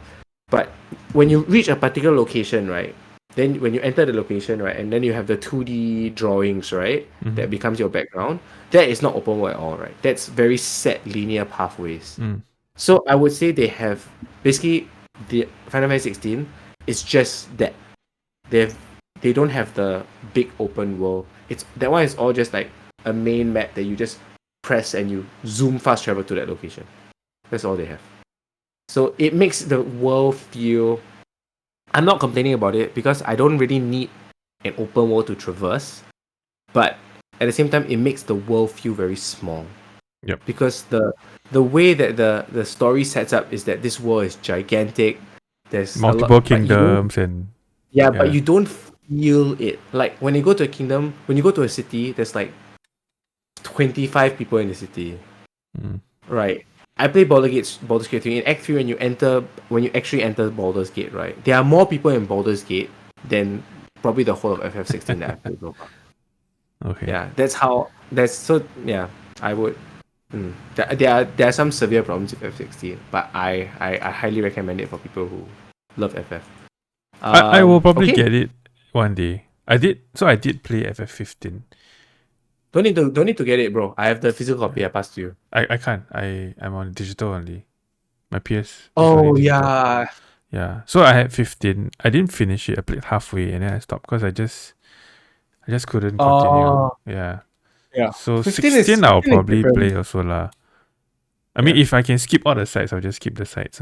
But when you reach a particular location, right? Then when you enter the location, right, and then you have the 2D drawings, right?
Mm-hmm.
That becomes your background. That is not open world at all, right? That's very set linear pathways.
Mm.
So I would say they have basically the Final Fantasy 16 is just that. They don't have the big open world. It's that one is all just like a main map that you just press and you zoom fast travel to that location. That's all they have. So it makes the world feel. I'm not complaining about it because I don't really need an open world to traverse, but at the same time, it makes the world feel very small.
Yep.
Because the way that the story sets up is that this world is gigantic. There's
Multiple
but
kingdoms and
but you don't feel it. Like when you go to a kingdom, when you go to a city, there's like 25 people in the city.
Mm.
Right. I play Baldur's Gate 3. In Act 3, when you actually enter Baldur's Gate, right? There are more people in Baldur's Gate than probably the whole of FF16 that I've played so far.
Okay.
Yeah, yeah, I would. There are some severe problems with FF16, but I highly recommend it for people who love FF.
I will probably
okay.
get it one day. I did play FF15.
Don't need to get it, bro. I have the physical copy. I passed to you.
I can't. I'm on digital only. My PS. is
Oh
only digital.
yeah.
Yeah. So I had 15. I didn't finish it. I played halfway and then I stopped because I just couldn't continue. Yeah.
Yeah.
So
15
16 I'll
15 is
probably
different.
play also lah. I mean, if I can skip all the sides, I'll just skip the sides.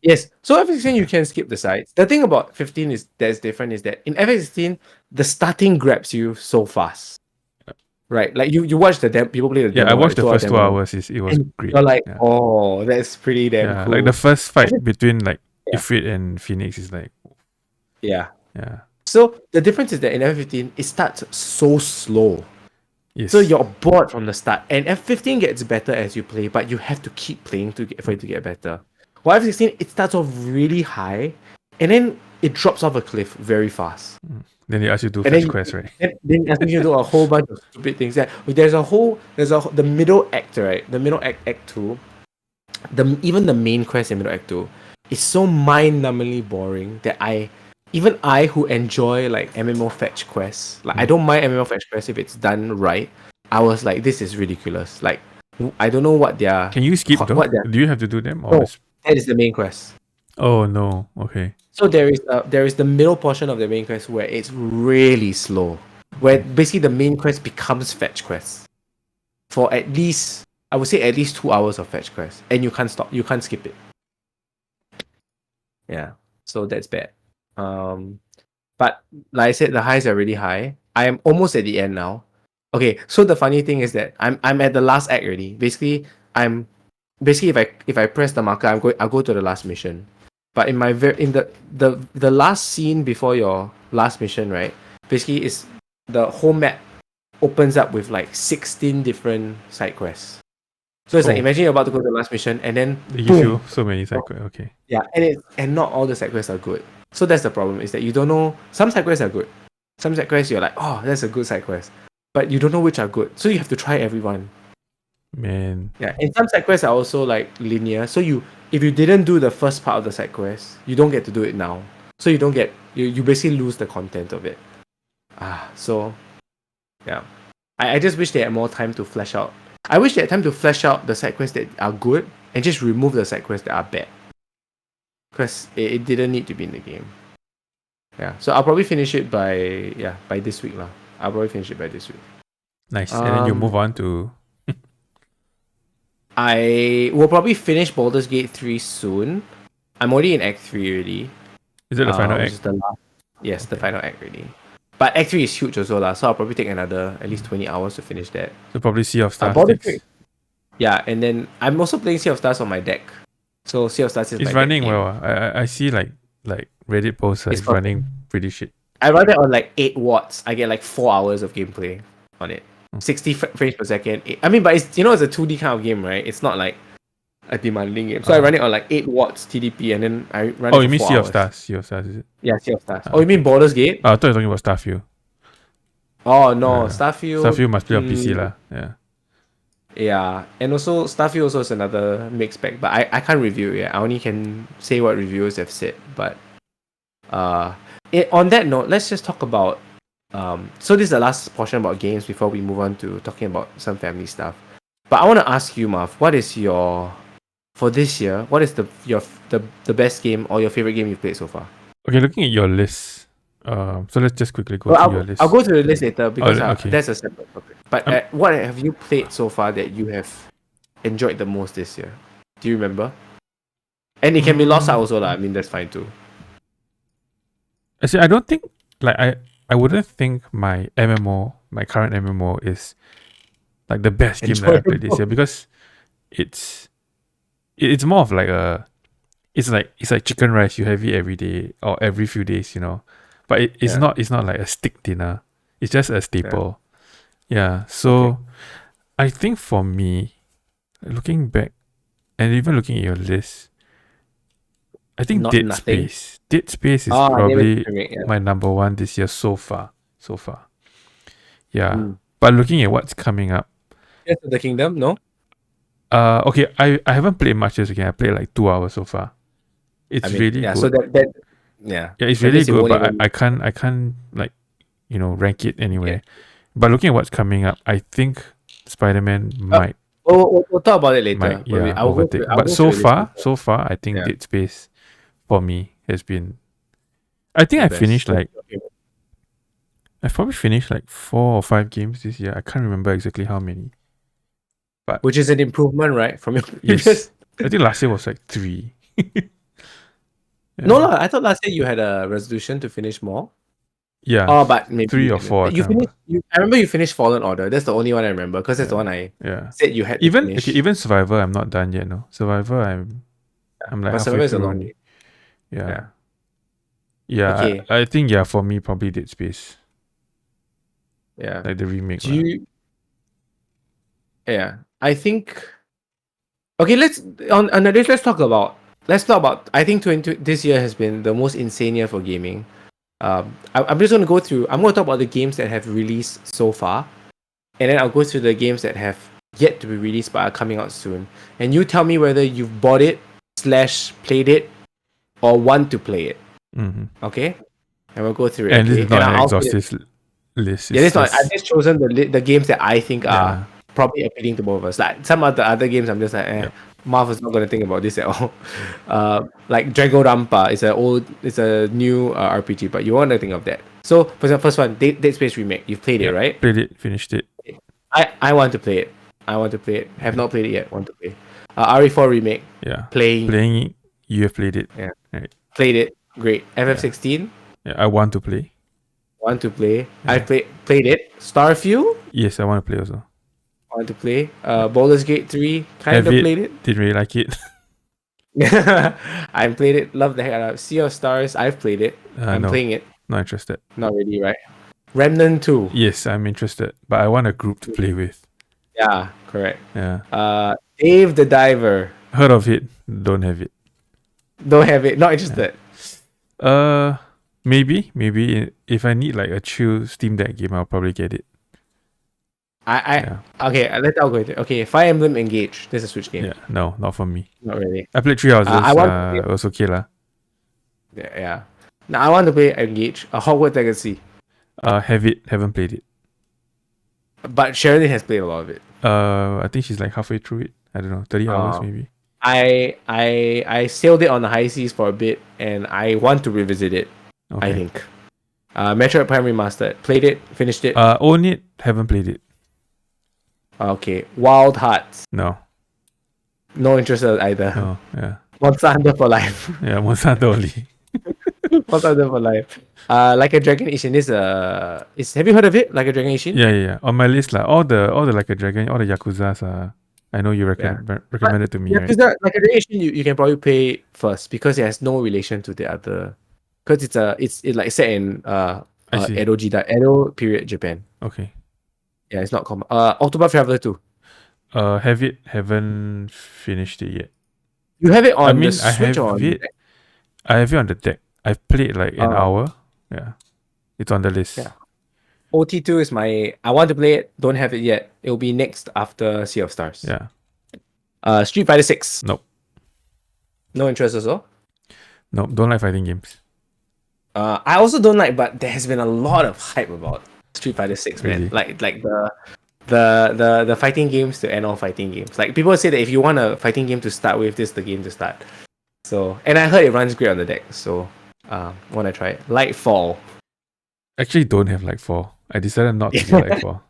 Yes. So FF16 you can skip the sides. The thing about 15 that's different is that in FF16 the starting grabs you so fast. Right, like you watch the people play the demo.
Yeah, I watched the first 2
demo,
hours. It was
and
great.
you're like,
Yeah.
oh, that's pretty damn
Yeah,
cool.
like the first fight between like
Yeah.
Ifrit and Phoenix is like,
Yeah.
yeah.
So the difference is that in F15 it starts so slow.
Yes.
So you're bored from the start. And F15 gets better as you play, but you have to keep playing for it to get better. While F16 it starts off really high, and then it drops off a cliff very fast.
Then they ask you to do
And
fetch
then,
quest, right?
then ask you to do a whole bunch of stupid things. Yeah, the middle act, right? The middle act 2. Even the main quest in middle act 2 is so mind-numbingly boring that I who enjoy like MMO fetch quests, like I don't mind MMO fetch quests if it's done right. I was like, this is ridiculous. Like I don't know what they're.
Can you skip though? Do you have to do them? Or
No, that is the main quest.
Oh no. Okay.
So there is the middle portion of the main quest where it's really slow, where basically the main quest becomes fetch quest for at least, I would say, at least 2 hours of fetch quest, and you can't stop, you can't skip it. Yeah, so that's bad. But like I said, the highs are really high. I am almost at the end now. Okay, so the funny thing is that I'm at the last act already. Basically, if I press the marker, I'll go to the last mission. But in the last scene before your last mission, right? Basically, is the whole map opens up with like 16 different side quests. So it's like, imagine you're about to go to the last mission, and then
they give you so many side quests. Okay.
Yeah, and not all the side quests are good. So that's the problem, is that you don't know. Some side quests are good. Some side quests you're like, oh, that's a good side quest, but you don't know which are good. So you have to try everyone.
Man.
Yeah, and some side quests are also like linear. So if you didn't do the first part of the side quest, you don't get to do it now. So you basically lose the content of it. So yeah, I just wish they had more time to flesh out. I wish they had time to flesh out the side quests that are good and just remove the side quests that are bad. because it didn't need to be in the game. Yeah, so I'll probably finish it by this week lah. I'll probably finish it by this week.
Nice. And then you
Um,
move on to
I will probably finish Baldur's Gate 3 soon. I'm already in Act 3 already.
is it the final
which
act?
is the last. Yes, the final act already. But Act 3 is huge also lah, so I'll probably take another at least 20 hours to finish that.
So probably Sea of Stars
Baldur's
next.
Gate. Yeah, and then I'm also playing Sea of Stars on my deck. So Sea of Stars is
It's
my
running
deck game.
well. I see like Reddit posts
It's
it's running pretty shit.
I run it on like 8 watts. I get like 4 hours of gameplay on it. 60 frames per second. I mean, but it's it's a 2D kind of game, right? It's not like a demanding game. So I run it on like 8 watts TDP, and then I run it
Oh,
for
you mean
4
Sea of
hours.
Stars? Sea of Stars, is it?
Yeah, Sea of Stars. Oh, you mean Baldur's Gate?
I thought you were talking about Starfield.
Oh no,
Yeah.
Starfield.
Starfield must play on PC lah. Yeah.
Yeah, and also Starfield also is another mixed bag, but I can't review it yet. I only can say what reviewers have said. But on that note, let's just talk about so this is the last portion about games before we move on to talking about some family stuff. But I want to ask you, Marv, what is your for this year? What is the best game or your favorite game you've played so far?
Okay, looking at your list. So let's just quickly go
Well,
through your list.
I'll go to the list later because
okay.
that's a separate topic. But what have you played so far that you have enjoyed the most this year? Do you remember? And it can be Lost Ark also lah. I mean, that's fine too.
I don't think I wouldn't think my current MMO is like the best game that I played this year, because it's more of like it's like chicken rice. You have it every day or every few days, but it's not like a stick dinner. It's just a staple. Yeah. So I think for me, looking back and even looking at your list, I think Dead Space. Dead Space is probably my number one this year so far. Yeah. But looking at what's coming up.
Yes, the Kingdom, no?
Okay, I haven't played much this again. I played like 2 hours so far. It's really good.
So that
it's really good, but I can't like rank it anywhere. But looking at what's coming up, I think Spider-Man might.
We'll talk about it later.
Might, overtake. But so far, I think Dead Space for me has been. I think I've probably finished like 4 or 5 games this year. I can't remember exactly how many. But
which is an improvement, right, from your previous?
Yes. I think last year was like 3.
No, I thought last year you had a resolution to finish more.
Yeah.
Oh, but maybe
3 or 4.
You finished. I remember you finished Fallen Order. That's the only one I remember because that's the one I said you had.
Even Survivor, I'm not done yet. No, Survivor, I'm like halfway
Survivor is a
through.
long game.
Yeah.
Okay.
I think for me probably Dead Space.
Yeah.
Like the remake.
I think. Okay, let's talk about. I think this year has been the most insane year for gaming. I'm just going to go through. I'm going to talk about the games that have released so far, and then I'll go through the games that have yet to be released but are coming out soon. And you tell me whether you've bought it / played it or want to play it.
Mm-hmm.
Okay, and we'll go through it.
And this
okay?
is not an exhaustive list.
Yeah, I've just chosen the games that I think are probably appealing to both of us. Like some of the other games, I'm just like, Marv is not going to think about this at all. Like Drago Rampa is a new RPG, but you want to think of that. So for the first one, Dead Space remake. You've played it, right?
Played it, finished it.
I want to play it. Have not played it yet. Want to play. RE4 remake.
Yeah.
Playing
it. You have played it.
Yeah.
Right.
Played it. Great. FF16.
Yeah, I want to play.
Want to play. Yeah. I played it. Starfield.
Yes, I want to play also.
Want to play. Baldur's Gate 3. Kind of played it.
Didn't really like it.
I played it. Love the heck out of it. Sea of Stars. I've played it. I'm playing it.
Not interested.
Not really, right? Remnant 2.
Yes, I'm interested, but I want a group to play with.
Yeah, correct.
Yeah.
Dave the Diver.
Heard of it? Don't have it.
Don't have it. Not interested.
Maybe if I need like a chill Steam Deck game, I'll probably get it.
Okay, I'll go with it. Okay, Fire Emblem Engage. This is a Switch game.
Yeah, no, not for me.
Not really.
I played 3 houses. It was okay lah.
Yeah. Now I want to play Engage. Hogwarts Legacy.
Haven't played it.
But Sheridan has played a lot of it.
I think she's like halfway through it. I don't know, 30 hours maybe.
I sailed it on the high seas for a bit, and I want to revisit it. I
Okay.
think. Metroid Prime Remastered. Played it, finished it.
Own it, haven't played it.
Okay. Wild Hearts.
No.
No interest either.
No. Yeah.
Monster Hunter for life.
Yeah, Monster Hunter only.
Monster Hunter for life. Like a Dragon Ishin is have you heard of it? Like a Dragon Ishin?
Yeah. On my list, like all the Like a Dragon, all the Yakuzas I know you recommended to me,
Yeah,
right?
because like a Dragon Ishin, you can probably play first because it has no relation to the other. Because it's like set in
I see.
Edo period Japan.
Okay.
Yeah, it's not common. Octopath Traveler 2.
Haven't finished it yet.
You have it on
I mean,
the Switch or on
it. I have it on the deck. I've played like an
Oh.
hour. Yeah, it's on the list.
Yeah. OT2 is I want to play it. Don't have it yet. It will be next after Sea of Stars.
Yeah.
Street Fighter 6.
Nope.
No interest as well.
Nope. Don't like fighting games.
I also don't like, but there has been a lot of hype about Street Fighter 6, man.
Really?
Like the fighting games to end all fighting games. Like people say that if you want a fighting game to start with, this is the game to start. So, and I heard it runs great on the deck. So, want to try it. Lightfall.
Actually, don't have like 4. I decided not to get like 4.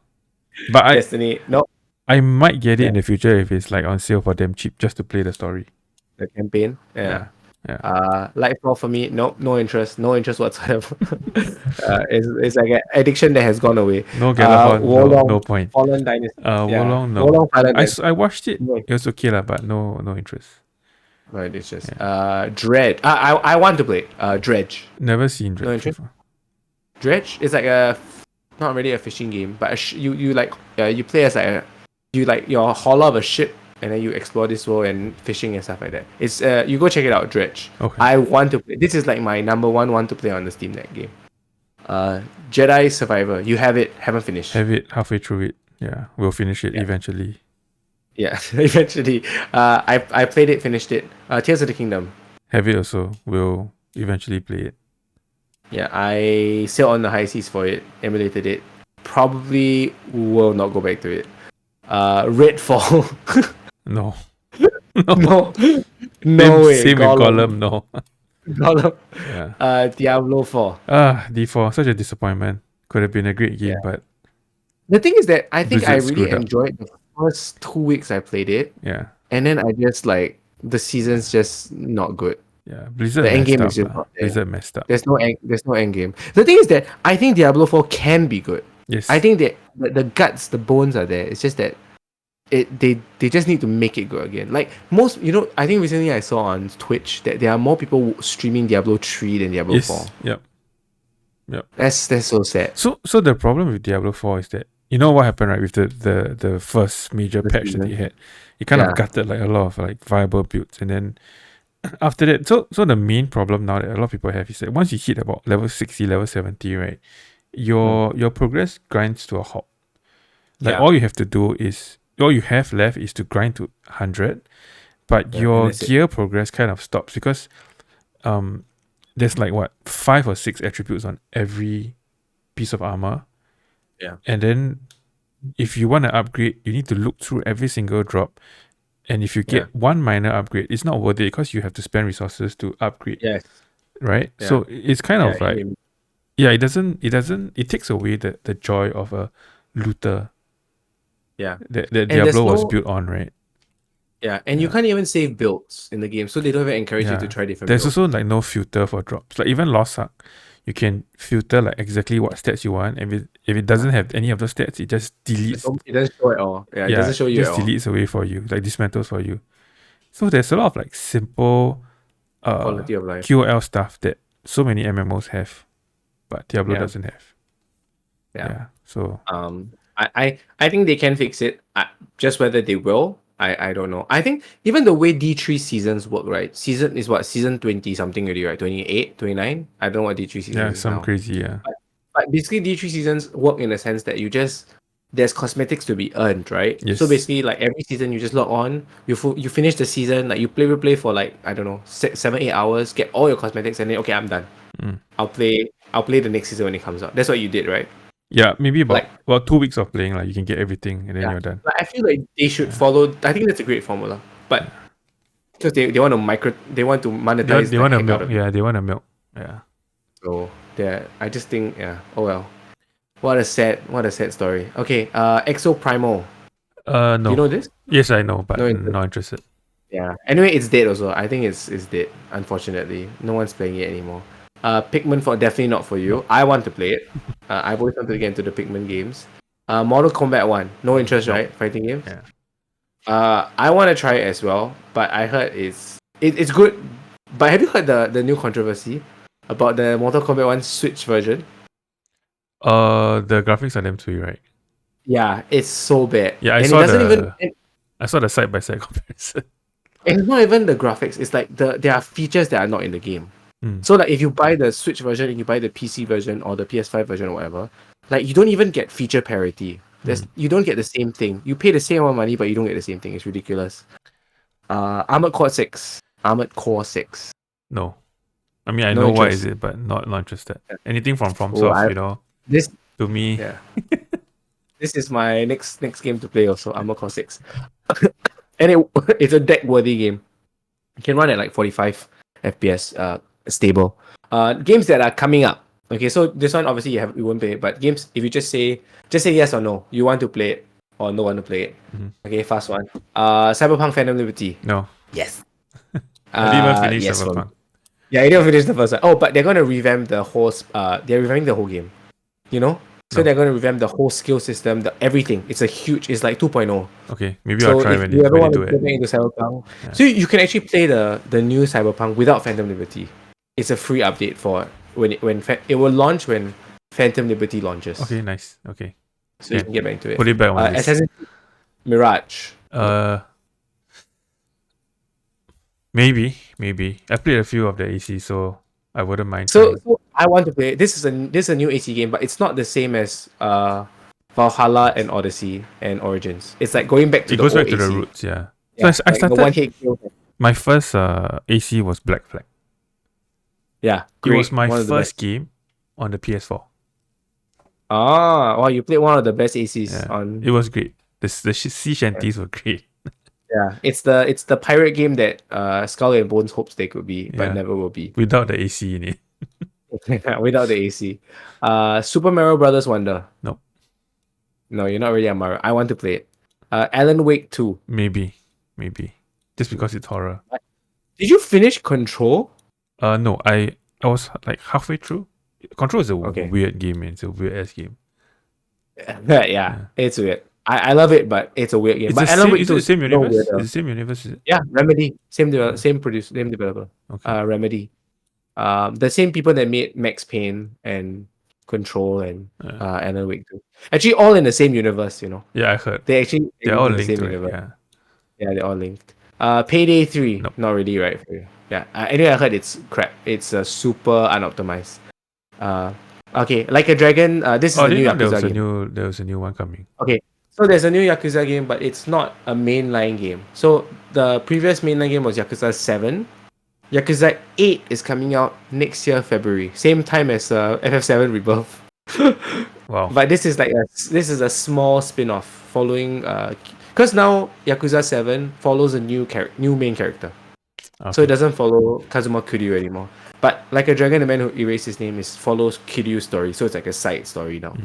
But
Destiny. No,
I might get it in
Yeah.
the future if it's like on sale for damn cheap just to play the story.
the campaign. Yeah.
Yeah.
Lightfall for me, no interest whatsoever. It's like an addiction that has gone away.
No Galahorn,
Wolong.
no point.
Fallen Dynasty.
Wolong, no.
Wolong Fallen Dynasty.
I watched it.
No.
It was okay lah, but no interest.
Right, it's just Dread. I want to play Dredge.
Never seen Dredge
interest?
before.
Dredge is like not really a fishing game, but you like you play as like you're a hauler of a ship, and then you explore this world and fishing and stuff like that. It's you go check it out, Dredge.
Okay.
I want to play. This is like my number one to play on the Steam Deck game. Jedi Survivor. You have it, haven't finished.
Have it halfway through it. Yeah, we'll finish it
Yeah.
eventually.
Yeah, eventually. I played it, finished it. Tears of the Kingdom.
Have it also. We'll eventually play it.
Yeah, I sailed on the high seas for it, emulated it. Probably will not go back to it. Redfall.
No.
no,
Same,
no way.
same with Gollum, no.
Gollum.
Yeah.
Diablo 4.
D4, such a disappointment. Could have been a great game, but
The thing is that I think I
Blizzard
really
screwed up.
enjoyed the first 2 weeks I played it,
yeah.
and then I just like the season's just not good.
Yeah. Blizzard
The end
messed
game
up.
is just
lah.
not there.
Blizzard messed up.
There's no end game. The thing is that I think Diablo 4 can be good.
Yes.
I think that the guts, the bones are there. It's just that they just need to make it good again. Like most, I think recently I saw on Twitch that there are more people streaming Diablo 3 than Diablo
yes.
4.
Yep.
That's so sad.
So the problem with Diablo 4 is that you know what happened, right, with the first major
The
patch that
season.
they had. It kind
Yeah.
of gutted like a lot of like viable builds, and then after that, so the main problem now that a lot of people have is that once you hit about level 60, level 70, right, your progress grinds to a halt. Like
Yeah.
all you have to do is all you have left is to grind to 100, but
Yeah,
your
and that's it.
gear progress kind of stops because there's like what 5 or 6 attributes on every piece of armor.
Yeah.
And then if you want to upgrade, you need to look through every single drop. And if you get one minor upgrade, it's not worth it because you have to spend resources to upgrade,
Yes.
right?
Yeah.
So it's kind of like
in-
it takes away the joy of a looter
yeah.
that
there's
Diablo was
no-
built on, right?
Yeah, and you
Yeah.
can't even save builds in the game, so they don't even encourage you
Yeah.
to try different
There's
builds.
also like no filter for drops. Like even Lost Ark, you can filter like exactly what stats you want. And if it doesn't have any of those stats, it just deletes.
It doesn't show at all. Yeah, it doesn't show you
just
at all.
deletes away for you, like dismantles for you. So there's a lot of like simple
Quality of life.
QOL stuff that so many MMOs have, but Diablo
Yeah.
doesn't have.
Yeah.
So
I think they can fix it. Just whether they will, I don't know. I think even the way D3 seasons work, right? Season is what? Season 20 something already, right? 28, 29? I don't know what D3 seasons
yeah,
is
some
now.
crazy, yeah.
But basically D3 seasons work in the sense that there's cosmetics to be earned, right?
Yes.
So basically like every season you just log on, you finish the season, like you play for like, I don't know, 7, 8 hours, get all your cosmetics, and then okay, I'm done.
Mm.
I'll play the next season when it comes out. That's what you did, right?
Yeah, maybe about
Like-
2 weeks of playing, like you can get everything and then
Yeah.
you're done.
Like, I feel like they should follow. I think that's a great formula. But because they want to monetize
They
the
want to
heck out
milk.
of it.
Yeah, they want to milk. Yeah.
So I just think oh well. What a sad story. Okay, Exo Primal. Do
No.
you know this?
Yes, I know, but
No interest.
not interested.
Yeah. Anyway, it's dead also. I think it's dead, unfortunately. No one's playing it anymore. Pikmin definitely not for you.
No.
I want to play it. I've always wanted to get into the Pikmin games. Mortal Kombat 1. No interest,
No.
right? Fighting games?
Yeah.
I want to try it as well, but I heard it's good. But have you heard the new controversy about the Mortal Kombat 1 Switch version?
The graphics are them too, right?
Yeah, it's so bad.
Yeah,
and it doesn't even
I saw the side by side comparison.
it's not even the graphics. It's like there are features that are not in the game.
Mm.
So like if you buy the Switch version and you buy the PC version or the PS5 version or whatever, like you don't even get feature parity. You don't get the same thing. You pay the same amount of money, but you don't get the same thing. It's ridiculous. Armored Core 6.
No. I mean, I
No
know what
interest.
is it, but not interested. Anything from
Oh,
FromSoft,
This
to me.
yeah. This is my next game to play also, Armored Core 6. And it's a deck worthy game. You can run at like 45 FPS, stable. Games that are coming up. Okay, so this one obviously you won't play it, but games, if you just say yes or no, you want to play it or no want to play it.
Mhm.
Okay, fast one. Cyberpunk Phantom Liberty.
No.
Yes.
I didn't even finish
yes,
Cyberpunk.
Yeah, I didn't finish the first one. Oh, but they're gonna revamp the whole. They're revamping the whole game. You know, so
No.
they're gonna revamp the whole skill system, everything. It's it's like 2.0.
Okay, maybe
So
I'll try
if
when
you ever
they
want
do
to
it.
get into Cyberpunk,
Yeah.
so you can actually play the new Cyberpunk without Phantom Liberty. It's a free update for it will launch when Phantom Liberty launches.
Okay, nice. Okay.
So you can get back into it.
Put it back on my list.
Assassin's Creed Mirage.
Maybe. I played a few of the AC, so I wouldn't mind.
So
trying.
I want to play. This is a new AC game, but it's not the same as Valhalla and Odyssey and Origins. It's like going back to
It
the
goes
old
back to the
AC.
roots, yeah.
Yeah,
So I
like the
started.
one hit kill.
My first AC was Black Flag.
Yeah,
It
great.
was my
One of the
first
best.
game on the PS4.
Wow, you played one of the best ACs
Yeah,
on.
it was great. The sea shanties were great.
Yeah, it's the pirate game that Skull and Bones hopes they could be, but
Yeah.
never will be
Without the AC in it.
without the AC. Super Mario Brothers Wonder.
Nope.
No, you're not really a Mario. I want to play it. Alan Wake 2.
Maybe. Just because it's horror.
Did you finish Control?
No, I was like halfway through. Control is a
Okay.
weird game, man. It's a weird ass game.
Yeah, it's weird. I love it, but it's a weird game.
It's
But
the
Alan
same,
Wake
is
2
it the
is
same
no
universe?
weirder.
It's the same universe, is it?
Yeah, Remedy, same developer.
Okay.
Remedy. The same people that made Max Payne and Control and Alan Wake 2. Actually, all in the same universe.
Yeah, I heard.
They actually
They're
in
all
the
linked
same
to it.
universe.
Yeah.
Yeah, they're all linked. Payday 3,
Nope.
not really right for you. Yeah. Anyway, I heard it's crap. It's super unoptimized. Okay, Like a Dragon. This is
Oh,
a
I
new
didn't know
Yakuza game.
there was a new one coming.
So there's a new Yakuza game, but it's not a mainline game. So the previous mainline game was Yakuza 7. Yakuza 8 is coming out next year, February. Same time as FF7 Rebirth.
Wow.
But this is a small spin-off following because now Yakuza 7 follows a new main character.
Okay.
So it doesn't follow Kazuma Kiryu anymore. But Like a Dragon, the man who erased his name follows Kiryu's story. So it's like a side story now.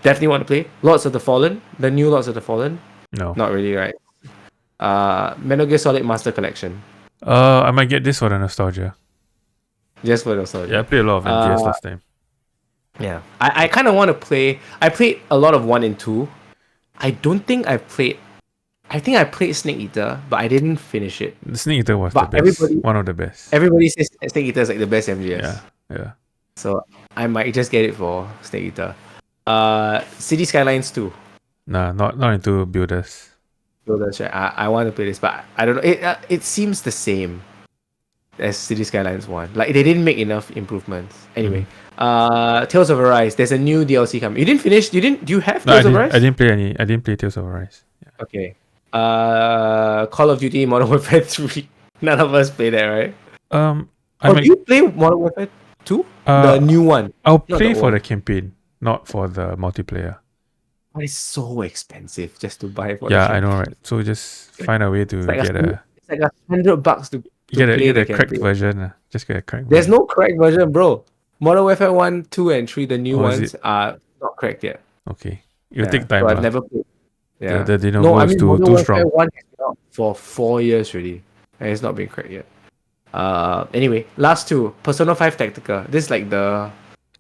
Definitely want to play. Lords of the Fallen. The new Lords of the Fallen.
No.
Not really, right? Metal Gear Solid Master Collection.
I might get this for the nostalgia.
Just for nostalgia.
Yeah, I played a lot of MGS last time.
Yeah. I kind of want to play. I played a lot of 1 and 2. I think I played Snake Eater, but I didn't finish it.
The Snake Eater was
But
the best. One of the best.
Everybody says Snake Eater is like the best MGS.
Yeah.
So I might just get it for Snake Eater. City Skylines 2.
Nah, not into builders.
So that's right. I want to play this, but I don't know. It seems the same as City Skylines 1. Like they didn't make enough improvements. Anyway, Tales of Arise. There's a new DLC coming. You didn't finish? Do you have
No,
Tales of Arise?
I didn't play any. I didn't play Tales of Arise. Yeah.
Okay. Call of Duty Modern Warfare 3. None of us play that, right? Do you play Modern Warfare 2? The new one.
I'll
Not
play
the
for
old.
the campaign, not for the multiplayer.
But it's so expensive just to buy for
Yeah,
the
I know,
campaign.
right? So just find a way to
like
get a.
It's like $100 to
You
play
get
the
a cracked
campaign.
version. Just get a cracked
There's
version.
no cracked version, bro. Modern Warfare 1, 2, and 3, the new
Oh, is
ones,
it?
are not cracked yet.
Okay. It'll
Yeah,
take time
so I've
lah.
never played. Yeah.
The de
No,
novo
I
is
mean
too
Modern
too
Warfare
strong.
1 has been out for 4 years already, and it's not been cracked yet. Anyway, last two. Persona 5 Tactica. This is like the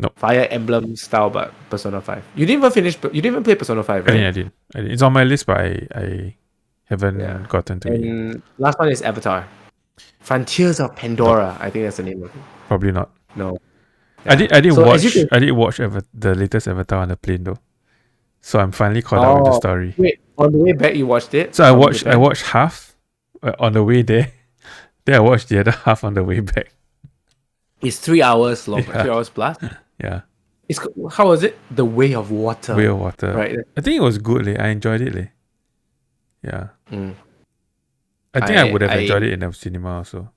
Nope.
Fire Emblem style, but Persona 5. You didn't even finish. You didn't even play Persona 5, right?
I didn't. It's on my list, but I haven't
Yeah.
gotten to it.
And last one is Avatar. Frontiers of Pandora. I think that's the name of it.
Probably not.
No.
I did
So as you
watch the latest Avatar on the plane though. So I'm finally caught up with the story.
Wait, on the way back you watched it?
So I
from
watched
Japan?
half on the way there. Then I watched the other half on the way back.
It's 3 hours long,
Yeah.
3 hours plus.
Yeah.
How was it? The Way of Water.
Way of Water.
Right.
I think it was good. I enjoyed it. Yeah.
Mm.
I think I would have enjoyed it in the cinema also.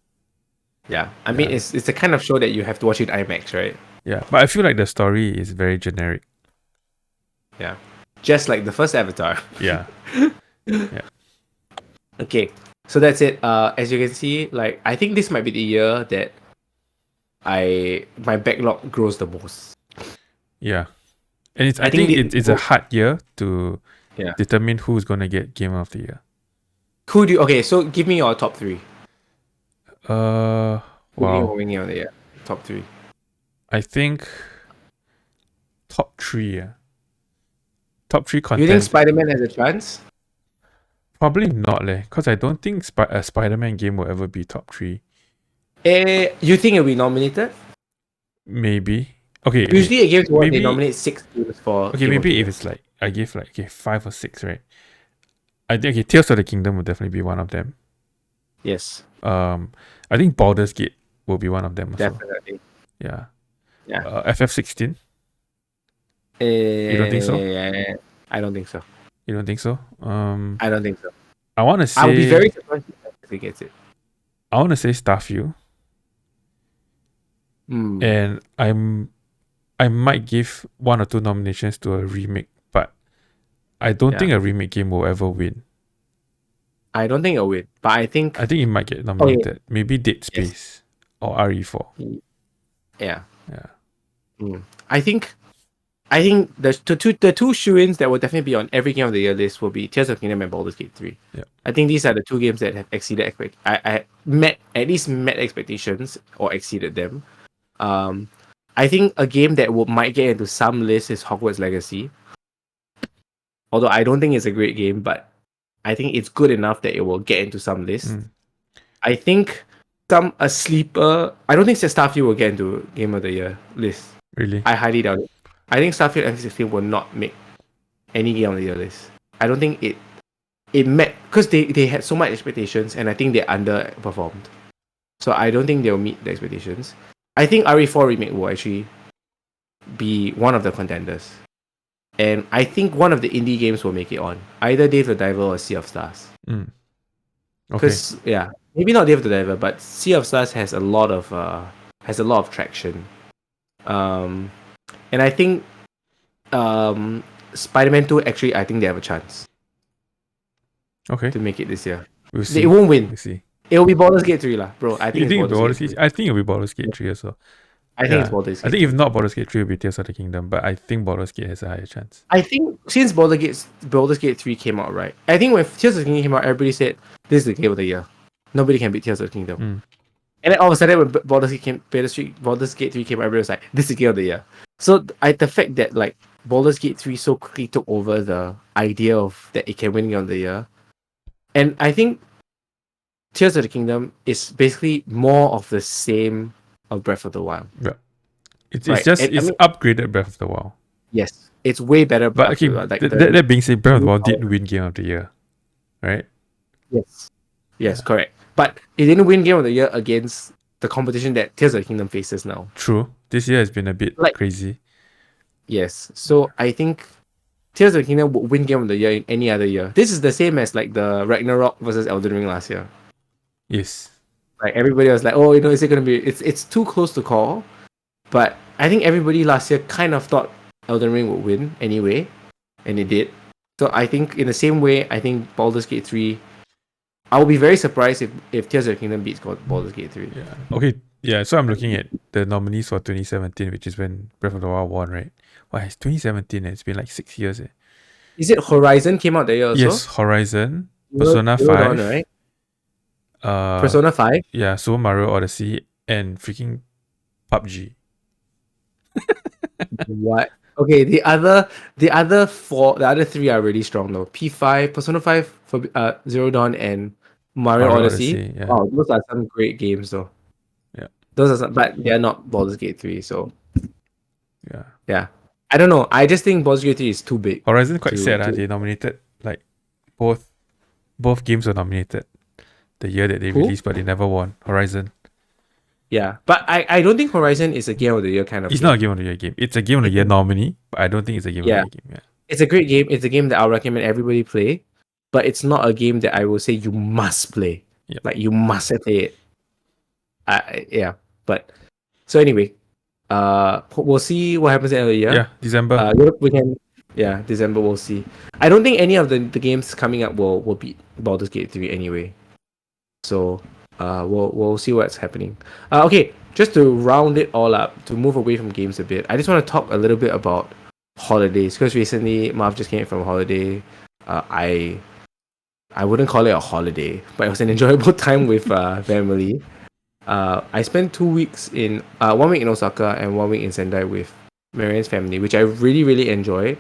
Yeah. I mean, it's the kind of show that you have to watch it in IMAX, right?
Yeah. But I feel like the story is very generic.
Yeah. Just like the first Avatar.
Yeah.
Okay. So that's it. As you can see, like I think this might be the year that my backlog grows the most.
Yeah. And I
think
think it's a hard year to
Yeah.
determine who's gonna get Game of the Year.
Okay, so give me your top 3.
Wow.
Winning of the year. Top 3.
I think top 3. Yeah. Top 3 content.
You think Spider-Man has a chance?
Probably not, because I don't think a Spider-Man game will ever be top 3.
You think it'll be nominated?
Maybe. Okay.
Usually a game they
maybe-
nominate 6 games for.
Okay,
Game of
maybe
the
if
Year.
it's like I give 5 or 6, right? I think Tears of the Kingdom will definitely be one of them.
Yes,
I think Baldur's Gate will be one of them also.
definitely.
Yeah.
Yeah.
FF16. You don't think so?
I don't think so.
You don't think so?
I don't think so.
I want to say.
I would be very surprised if he gets it.
I want to say Starfield,
Hmm.
and I might give 1 or 2 nominations to a remake, but I don't think a remake game will ever win.
I don't think it'll win, but I think
I think it might get nominated. Maybe Dead Space or RE4.
yeah.
Yeah.
I think the two shoe-ins that will definitely be on every Game of the Year list will be Tears of the Kingdom and Baldur's Gate 3.
Yeah.
I think these are the two games that have exceeded I met expectations or exceeded them. I think a game that might get into some lists is Hogwarts Legacy. Although I don't think it's a great game, but I think it's good enough that it will get into some list. I think a sleeper. I don't think that Starfield will get into Game of the Year list.
Really?
I highly doubt it. I think Starfield F16 will not make any Game of the Year list. I don't think it met because they had so much expectations and I think they underperformed. So I don't think they'll meet the expectations. I think RE4 remake will actually be one of the contenders. And I think one of the indie games will make it on. Either Dave the Diver or Sea of Stars.
Okay.
Because maybe not Dave the Diver, but Sea of Stars has a lot of traction. And I think Spider-Man 2 actually I think they have a chance
Okay.
to make it this year.
We'll see.
They won't win.
We'll see.
It'll be Baldur's Gate 3 lah, bro. I think
You
it's
think
Baldur's
Baldur's
Gate
Gate?
3.
I think it'll be Baldur's Gate 3 as well.
I think it's Baldur's Gate.
I think if not Baldur's Gate 3, it'll be Tears of the Kingdom. But I think Baldur's Gate has a higher chance.
I think since Baldur's Gate 3 came out, right? I think when Tears of the Kingdom came out, everybody said this is the game of the year. Nobody can beat Tears of the Kingdom. And then all of a sudden, when Baldur's Gate 3 came out, everybody was like, this is the game of the year. So the fact that like Baldur's Gate 3 so quickly took over the idea of that it can win game of the year. And I think Tears of the Kingdom is basically more of the same of Breath of the Wild.
Yeah. It's
Right,
just
and I mean-
upgraded Breath of the Wild.
Yes. It's way better.
But okay, that being said, Breath of the Wild did win Game of the Year, right?
Yes, correct. But it didn't win Game of the Year against the competition that Tears of the Kingdom faces now.
True. This year has been a bit crazy.
Yes. So I think Tears of the Kingdom would win Game of the Year in any other year. This is the same as like the Ragnarok versus Elden Ring last year.
Yes.
Like everybody was like, oh, is it gonna be? It's too close to call. But I think everybody last year kind of thought Elden Ring would win anyway, and it did. So I think in the same way, I think Baldur's Gate 3 I will be very surprised if Tears of the Kingdom beats Baldur's Gate 3.
Yeah. Okay. Yeah. So I'm looking at the nominees for 2017, which is when Breath of the Wild won, right? Why it's 2017? It's been like 6 years.
Is it Horizon came out that year also?
Yes, Horizon, Persona
Zero Dawn,
5,
right?
uh,
Persona 5?
yeah, Super Mario Odyssey, and freaking PUBG.
What? Okay, the other three are really strong though. P5, Persona 5 for Zero Dawn and Mario Odyssey.
yeah.
Wow, those are some great games though.
Yeah.
Those are some, but they are not Baldur's Gate 3, so
Yeah.
yeah. I don't know. I just think Baldur's Gate 3 is too big.
Horizon quite
to-
sad.
to-
They nominated like both games were nominated the year that they
Who?
released, but they never won. Horizon.
Yeah, but I don't think Horizon is a game of the year kind of
It's
game.
not a game of the year game. It's a game of the year nominee, but I don't think it's a game
Yeah.
of the year game. Yeah.
It's a great game. It's a game that I'll recommend everybody play, but it's not a game that I will say you must play.
Yep.
Like you must play it. Yeah, but so anyway, we'll see what happens at the end of the year.
Yeah, December.
We can, yeah, December we'll see. I don't think any of the games coming up will beat Baldur's Gate 3 anyway. So we'll see what's happening. Okay, just to round it all up, to move away from games a bit, I just want to talk a little bit about holidays because recently Marv just came from holiday. I wouldn't call it a holiday, but it was an enjoyable time with family. I spent 2 weeks 1 week in Osaka and 1 week in Sendai with Marianne's family, which I really, really enjoyed.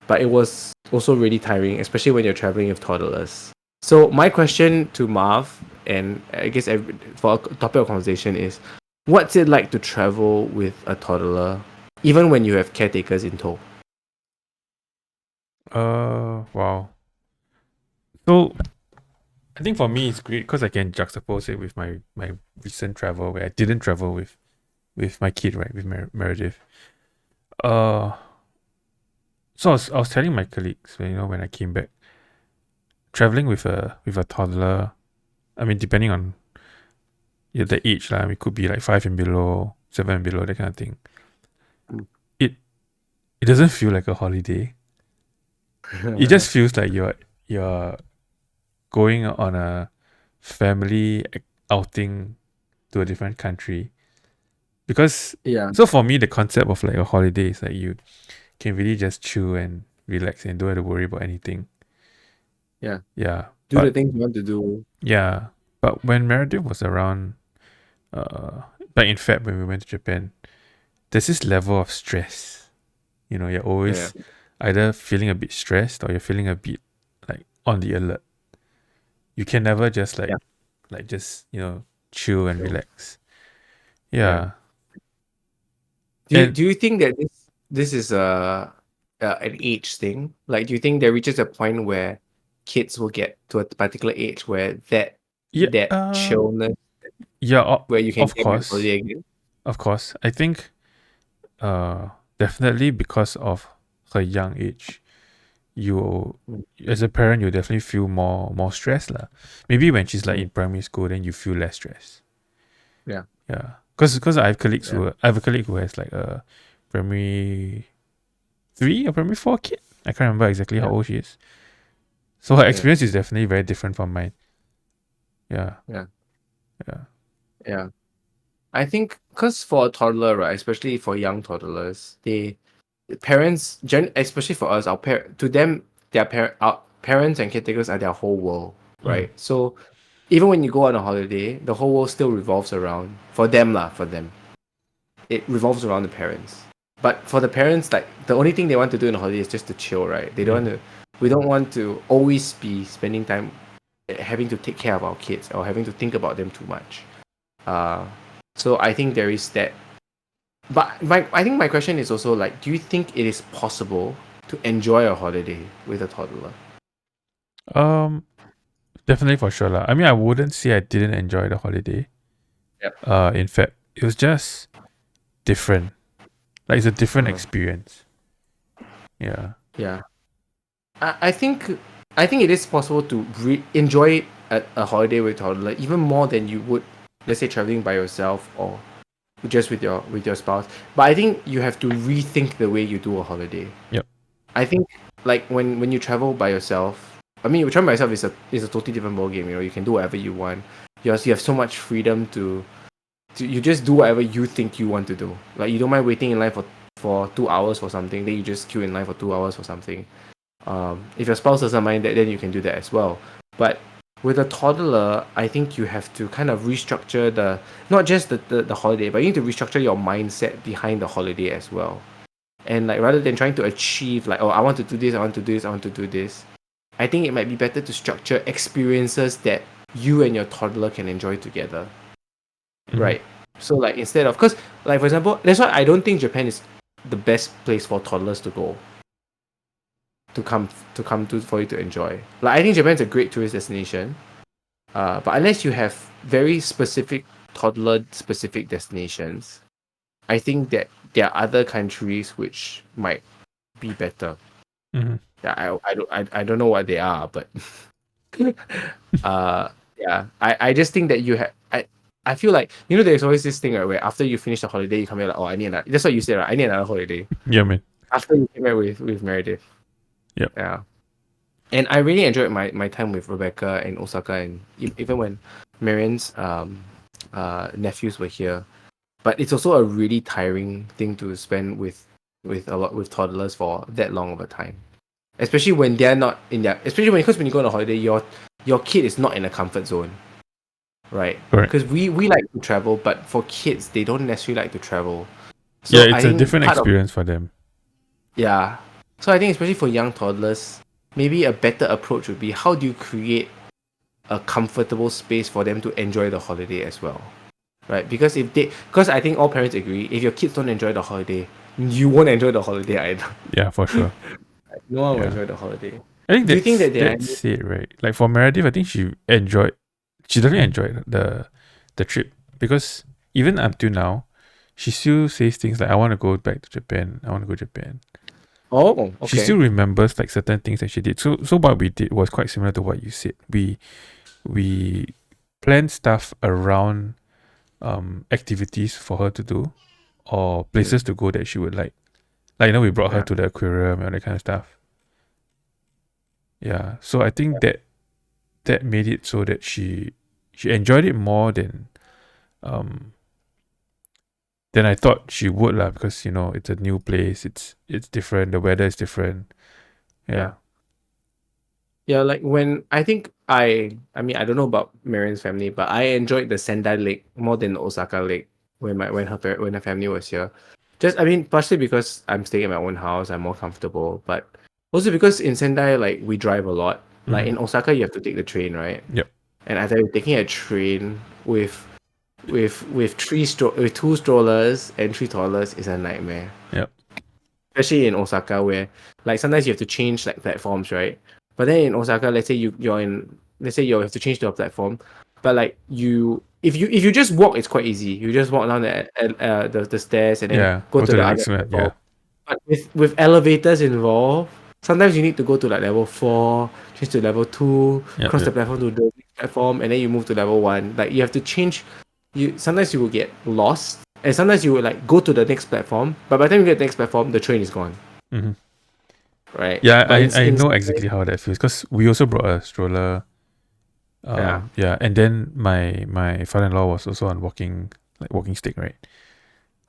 But it was also really tiring, especially when you're traveling with toddlers. So my question to Marv, and I guess for a topic of conversation is, what's it like to travel with a toddler, even when you have caretakers in tow?
Wow. So I think for me it's great because I can juxtapose it with my recent travel where I didn't travel with my kid, right, with Meredith. So I was telling my colleagues when I came back, traveling with a toddler, I mean depending on the age, it could be like 5 and below, 7 and below, that kind of thing. It doesn't feel like a holiday. It just feels like you're going on a family outing to a different country. Because
Yeah.
so for me the concept of like a holiday is like you can really just chill and relax and don't have to worry about anything.
Yeah.
Yeah.
Do the things you want to do.
Yeah. But when Meredith was around back in Feb when we went to Japan, there's this level of stress. You're always either feeling a bit stressed or you're feeling a bit like on the alert. You can never just just chill and relax. Yeah.
Do you think that this is an age thing? Like, do you think there reaches a point where kids will get to a particular age where that chillness, where you can
of
get
course,
holiday again?
of course. I think definitely because of her young age, you as a parent you definitely feel more stressed lah. Maybe when she's like in primary school, then you feel less stress.
Yeah.
Because I have colleagues who has like a primary 3 or primary 4 kid. I can't remember exactly how old she is. So her experience is definitely very different from mine. Yeah.
I think because for a toddler, right, especially for young toddlers, parents, especially for us, to them, our parents and caretakers are their whole world, right? So even when you go on a holiday, the whole world still revolves around for them. It revolves around the parents. But for the parents, like the only thing they want to do in a holiday is just to chill, right? They don't want to. We don't want to always be spending time having to take care of our kids or having to think about them too much. So I think there is that. But I think my question is also like, do you think it is possible to enjoy a holiday with a toddler?
Definitely for sure lah. I mean, I wouldn't say I didn't enjoy the holiday.
Yep.
In fact, it was just different. Like it's a different experience. Yeah.
Yeah. I think it is possible to enjoy a holiday with a toddler even more than you would, let's say, traveling by yourself or just with your spouse. But I think you have to rethink the way you do a holiday.
Yep.
I think like when you travel by yourself, I mean, Try by Yourself is a totally different ball game. You can do whatever you want. You have so much freedom to you just do whatever you think you want to do. Like you don't mind waiting in line for 2 hours for something, then you just queue in line for 2 hours for something. If your spouse doesn't mind that, then you can do that as well. But with a toddler, I think you have to kind of restructure not just the holiday, but you need to restructure your mindset behind the holiday as well. And like rather than trying to achieve like, oh, I want to do this, I want to do this, I want to do this, I think it might be better to structure experiences that you and your toddler can enjoy together. Right. So like instead of, because like for example, that's why I don't think Japan is the best place for toddlers to go to come to for you to enjoy. Like I think Japan's a great tourist destination. But unless you have very specific toddler specific destinations, I think that there are other countries which might be better. Yeah, I don't know what they are, but yeah, I just think that you have I feel like there's always this thing right, where after you finish the holiday you come here like, oh, I need another. That's what you said, right? I need another holiday.
Yeah, man.
After you came back with Meredith.
Yep.
Yeah. And I really enjoyed my time with Rebecca and Osaka, and even when Marian's nephews were here. But it's also a really tiring thing to spend with toddlers for that long of a time. Especially when they're not in their, especially when you go on a holiday, your kid is not in a comfort zone. Right. Because we like to travel, but for kids they don't necessarily like to travel. So
yeah, it's a different experience for them.
Yeah. So I think especially for young toddlers, maybe a better approach would be, how do you create a comfortable space for them to enjoy the holiday as well? Right? Because I think all parents agree, if your kids don't enjoy the holiday, you won't enjoy the holiday either.
Yeah, for sure.
No one will enjoy the holiday.
I think
do you think that
that's it, right? Like for Meredith, I think she definitely enjoyed the trip, because even up to now, she still says things like, I want to go back to Japan. I want to go to Japan.
Oh, okay.
She still remembers like certain things that she did. So what we did was quite similar to what you said. We planned stuff around activities for her to do, or places to go that she would like. Like, we brought her to the aquarium and that kind of stuff. Yeah. So I think that made it so that she enjoyed it more than I thought she would lah, because it's a new place, it's different, the weather is different. Yeah.
Yeah, like when I think I mean I don't know about Marian's family, but I enjoyed the Sendai Lake more than the Osaka Lake when her family was here. Just, I mean, partially because I'm staying at my own house, I'm more comfortable, but also because in Sendai, like, we drive a lot. Like in Osaka, you have to take the train, right?
Yep.
And I tell you, taking a train with two strollers and 3 toddlers is a nightmare.
Yep.
Especially in Osaka, where like sometimes you have to change like platforms, right? But then in Osaka, let's say you have to change to a platform, but like if you just walk, it's quite easy. You just walk down the stairs and then go to the
next
other
one.
platform.
Yeah.
But with elevators involved, sometimes you need to go to like level 4, change to level 2, cross the platform to the next platform, and then you move to level 1. Like you have to change. Sometimes you will get lost, and sometimes you will like go to the next platform. But by the time you get to the next platform, the train is gone.
Mm-hmm.
Right.
Yeah, I know exactly how that feels, because we also brought a stroller. Yeah, and then my father-in-law was also on walking stick, right?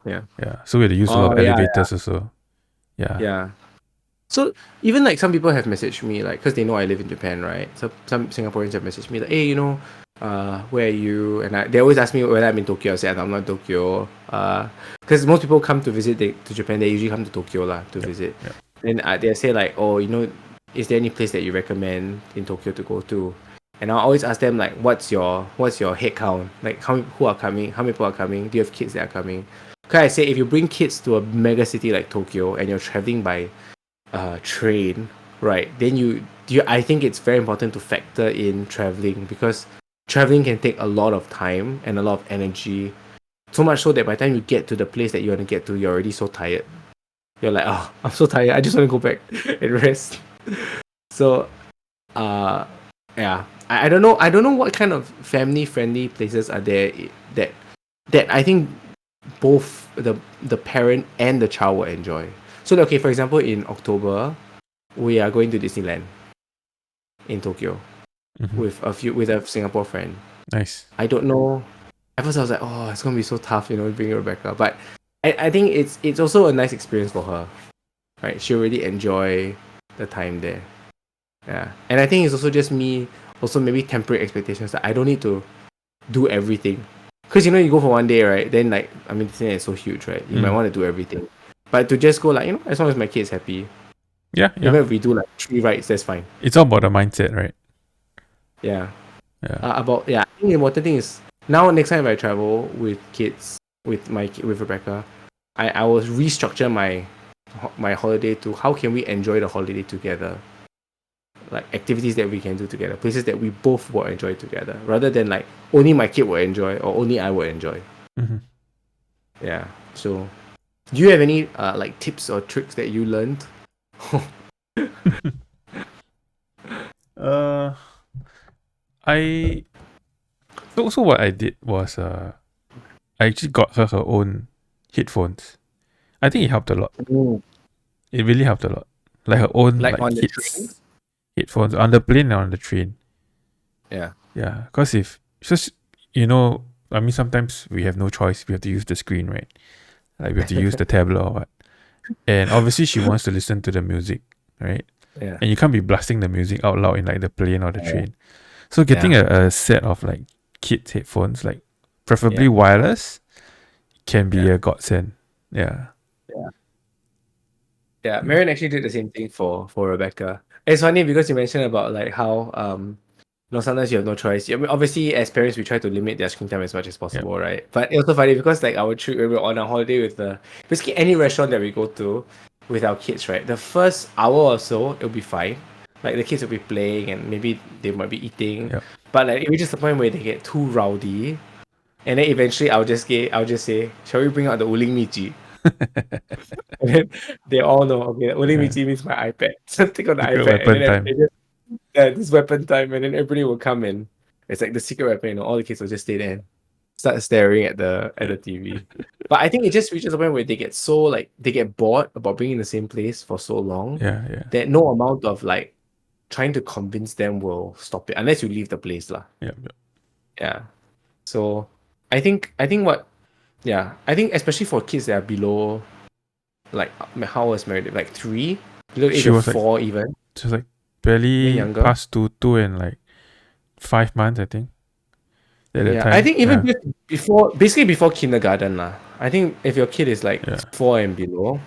Yeah.
So we had to use a lot of elevators also.
Yeah. So even like some people have messaged me, like, because they know I live in Japan, right? So some Singaporeans have messaged me like, hey, where are you? And they always ask me whether I'm in Tokyo. I say I'm not in Tokyo. Because most people come to visit to Japan, they usually come to Tokyo to visit.
Yep.
Then they say like, oh, is there any place that you recommend in Tokyo to go to? And I always ask them like, what's your head count? Like, who are coming? How many people are coming? Do you have kids that are coming? Because I say, if you bring kids to a mega city like Tokyo and you're traveling by train, right? Then I think it's very important to factor in traveling, because traveling can take a lot of time and a lot of energy. So much so that by the time you get to the place that you want to get to, you're already so tired. You're like, oh, I'm so tired. I just want to go back and rest. So, yeah. I don't know. I don't know what kind of family-friendly places are there that I think both the parent and the child will enjoy. So, okay, for example, in October, we are going to Disneyland. in Tokyo
Mhm.
with a Singapore friend.
Nice.
I don't know. At first, I was like, "Oh, it's gonna be so tough, bringing Rebecca." But I think it's also a nice experience for her, right? She'll really enjoy the time there. Yeah, and I think it's also just me, also maybe tempering expectations that I don't need to do everything, because you go for one day, right? Then like Disneyland is so huge, right? You might want to do everything, but to just go like as long as my kid's happy,
Yeah, yeah.
even if we do like 3 rides, that's fine.
It's all about the mindset, right?
Yeah.
Yeah.
I think the important thing is now next time if I travel with kids with Rebecca, I will restructure my holiday to how can we enjoy the holiday together, like activities that we can do together, places that we both will enjoy together, rather than like only my kid will enjoy or only I will enjoy.
Mm-hmm.
Yeah. So, do you have any like tips or tricks that you learned?
I so what I did was I actually got her own headphones. I think it helped a lot. It really helped a lot. Like her own
Like
like
on the
kids
train?
headphones on the plane and on the train.
Yeah.
Yeah, because sometimes we have no choice. We have to use the screen, right? Like we have to use the tablet or what. And obviously she wants to listen to the music, right?
Yeah.
And you can't be blasting the music out loud in like the plane or the train. So getting a set of like kids headphones, like preferably wireless, can be a godsend. Yeah.
Yeah, Marion actually did the same thing for Rebecca. It's funny because you mentioned about like how sometimes you have no choice. I mean, obviously as parents we try to limit their screen time as much as possible, right? But it's also funny because like our trip when we were on a holiday with basically any restaurant that we go to with our kids, right? The first hour or so it'll be fine. Like the kids will be playing and maybe they might be eating.
Yep.
But like it reaches the point where they get too rowdy. And then eventually I'll just say, shall we bring out the Uling Michi? And then they all know, okay, Uling Michi means my iPad. So take on the
Secret
iPad.
weapon
And then
time.
this weapon time. And then everybody will come in. It's like the secret weapon, all the kids will just stay there and start staring at the TV. But I think it just reaches a point where they get so like they get bored about being in the same place for so long
Yeah.
that no amount of like trying to convince them will stop it unless you leave the place lah.
Yeah.
Yeah. So I think especially for kids that are below like how was married like 3 below the age
She
of
was like
4 even
just like barely
younger.
past 2 and like 5 months, I think. At that time.
I think even just before kindergarten lah. I think if your kid is like 4 and below,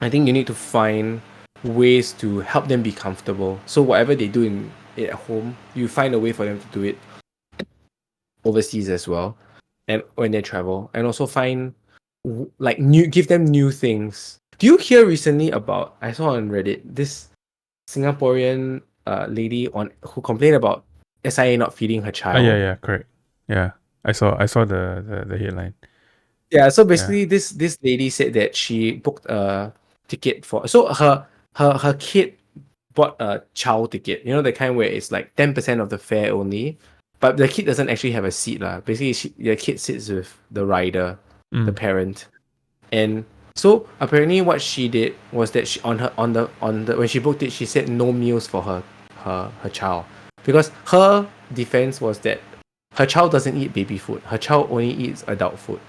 I think you need to find ways to help them be comfortable. So whatever they do at home, you find a way for them to do it overseas as well, and when they travel, and also find give them new things. Do you hear recently about? I saw on Reddit this Singaporean lady who complained about SIA not feeding her child.
Yeah, correct. Yeah, I saw the headline.
Yeah, so basically this lady said that she booked a ticket for her kid bought a child ticket. You know the kind where it's like 10% of the fare only, but the kid doesn't actually have a seat lah. Basically, the kid sits with the rider, the parent, and so apparently what she did was that she on the when she booked it, she said no meals for her child because her defense was that her child doesn't eat baby food. Her child only eats adult food.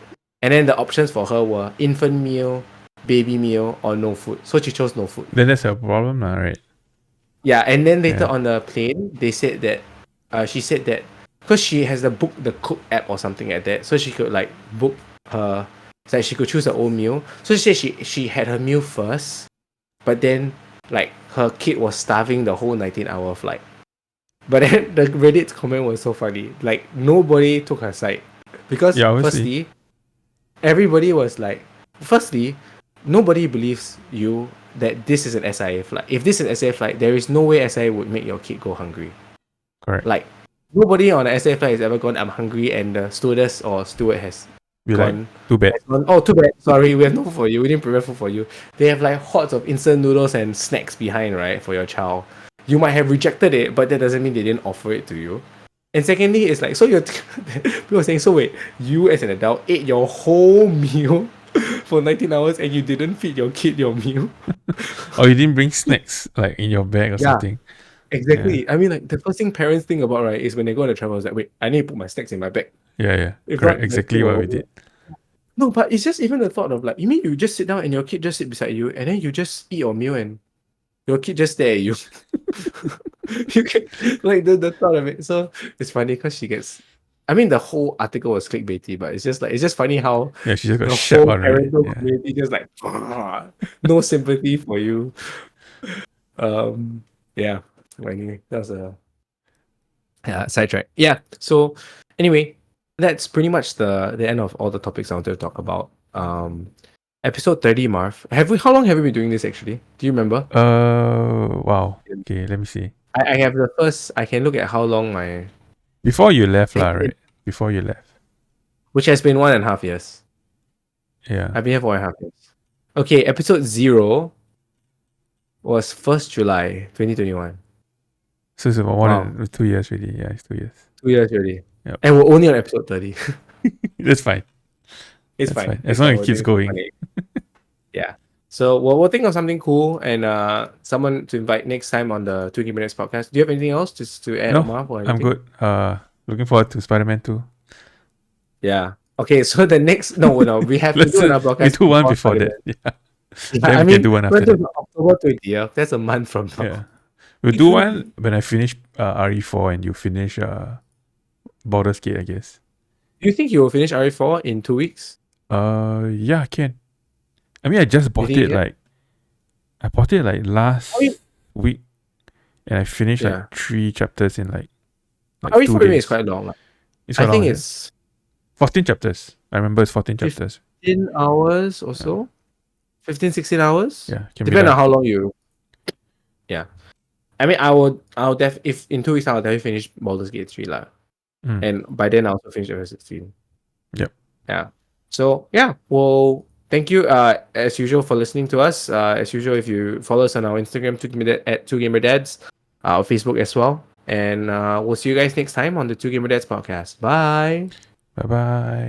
And then the options for her were infant meal, baby meal, or no food. So she chose no food.
Then that's a problem, right?
Yeah, and then later on the plane, they said that she said that because she has the Cook app or something like that, so she could like book her. It's like she could choose her own meal. So she said she had her meal first, but then like her kid was starving the whole 19-hour flight. But then the Reddit comment was so funny. Like nobody took her side because firstly, everybody was like, nobody believes you that this is an SIA flight. If this is an SIA flight, there is no way SIA would make your kid go hungry.
Correct.
Like nobody on an SIA flight has ever gone, I'm hungry, and the stewardess or steward has gone.
Like, too bad.
Oh, too bad. Sorry, we have no food for you. We didn't prepare food for you. They have like hordes of instant noodles and snacks behind, right, for your child. You might have rejected it, but that doesn't mean they didn't offer it to you. And secondly, it's like, so you're people are saying, so wait, you as an adult ate your whole meal for 19 hours and you didn't feed your kid your meal?
Or you didn't bring snacks like in your bag or something?
exactly. I mean, like the first thing parents think about, right, is when they go on a travel, is like, wait, I need to put my snacks in my bag.
Yeah.
If
Correct.
not,
Exactly what we did.
No, but it's just even the thought of like, you mean you just sit down and your kid just sit beside you, and then you just eat your meal and your kid just stare at you. You can, like the thought of it. So it's funny because she gets. I mean, the whole article was clickbaity, but it's just funny how
Yeah, she just got
the
shut
whole
out, right?
parental
Yeah.
community just like no sympathy for you. Yeah. Well, anyway, that was a sidetrack. Yeah. So anyway, that's pretty much the end of all the topics I wanted to talk about. Episode 30, Marv. How long have we been doing this actually? Do you remember?
Wow. Okay, let me see.
I have the first. I can look at how long
Before you left, lah,
I-
right? Before you left.
which has been 1.5 years.
Yeah.
I've been here for 1.5 years. Okay, episode 0 was 1st July 2021.
So it's about more
Wow.
than 2 years already. Yeah, it's 2 years.
2 years already.
Yep.
And we're only on episode 30.
That's fine.
It's
That's
fine.
As long as it keeps
We're doing
going.
funny. Yeah. So we'll think of something cool and someone to invite next time on the 2 Minutes podcast. Do you have anything else just to add,
No,
Marv, or
I'm
anything?
good. Looking forward to Spider-Man 2.
Yeah. Okay, so the next we have to
Let's
do another
we
podcast.
do one before that.
Spider-Man.
Yeah.
Yeah,
Then we can do one after that.
October 20th. That's a month from now.
Yeah. We'll do one when I finish RE4 and you finish Baldur's Gate, I guess.
Do you think you will finish RE4 in 2 weeks?
Yeah, I can. I mean, I just bought
think you
it
can?
I bought it like last week, and I finished
Yeah.
like 3 chapters in like
RE4
2
for me
days.
is quite long.
It's
I
quite
think
long,
it's
14 chapters. I remember it's 14
Fif-
chapters.
15 hours or so. 15, 16 hours.
Yeah, can be
Depending on
done.
how long you. Yeah. I mean, if in 2 weeks I'll definitely finish Baldur's Gate 3 lah.
Mm.
And by then I'll also finish episode 16.
Yep.
Yeah. So yeah, well, thank you as usual for listening to us. As usual, if you follow us on our Instagram, at 2GamerDads, our Facebook as well. And we'll see you guys next time on the 2GamerDads podcast. Bye.
Bye bye.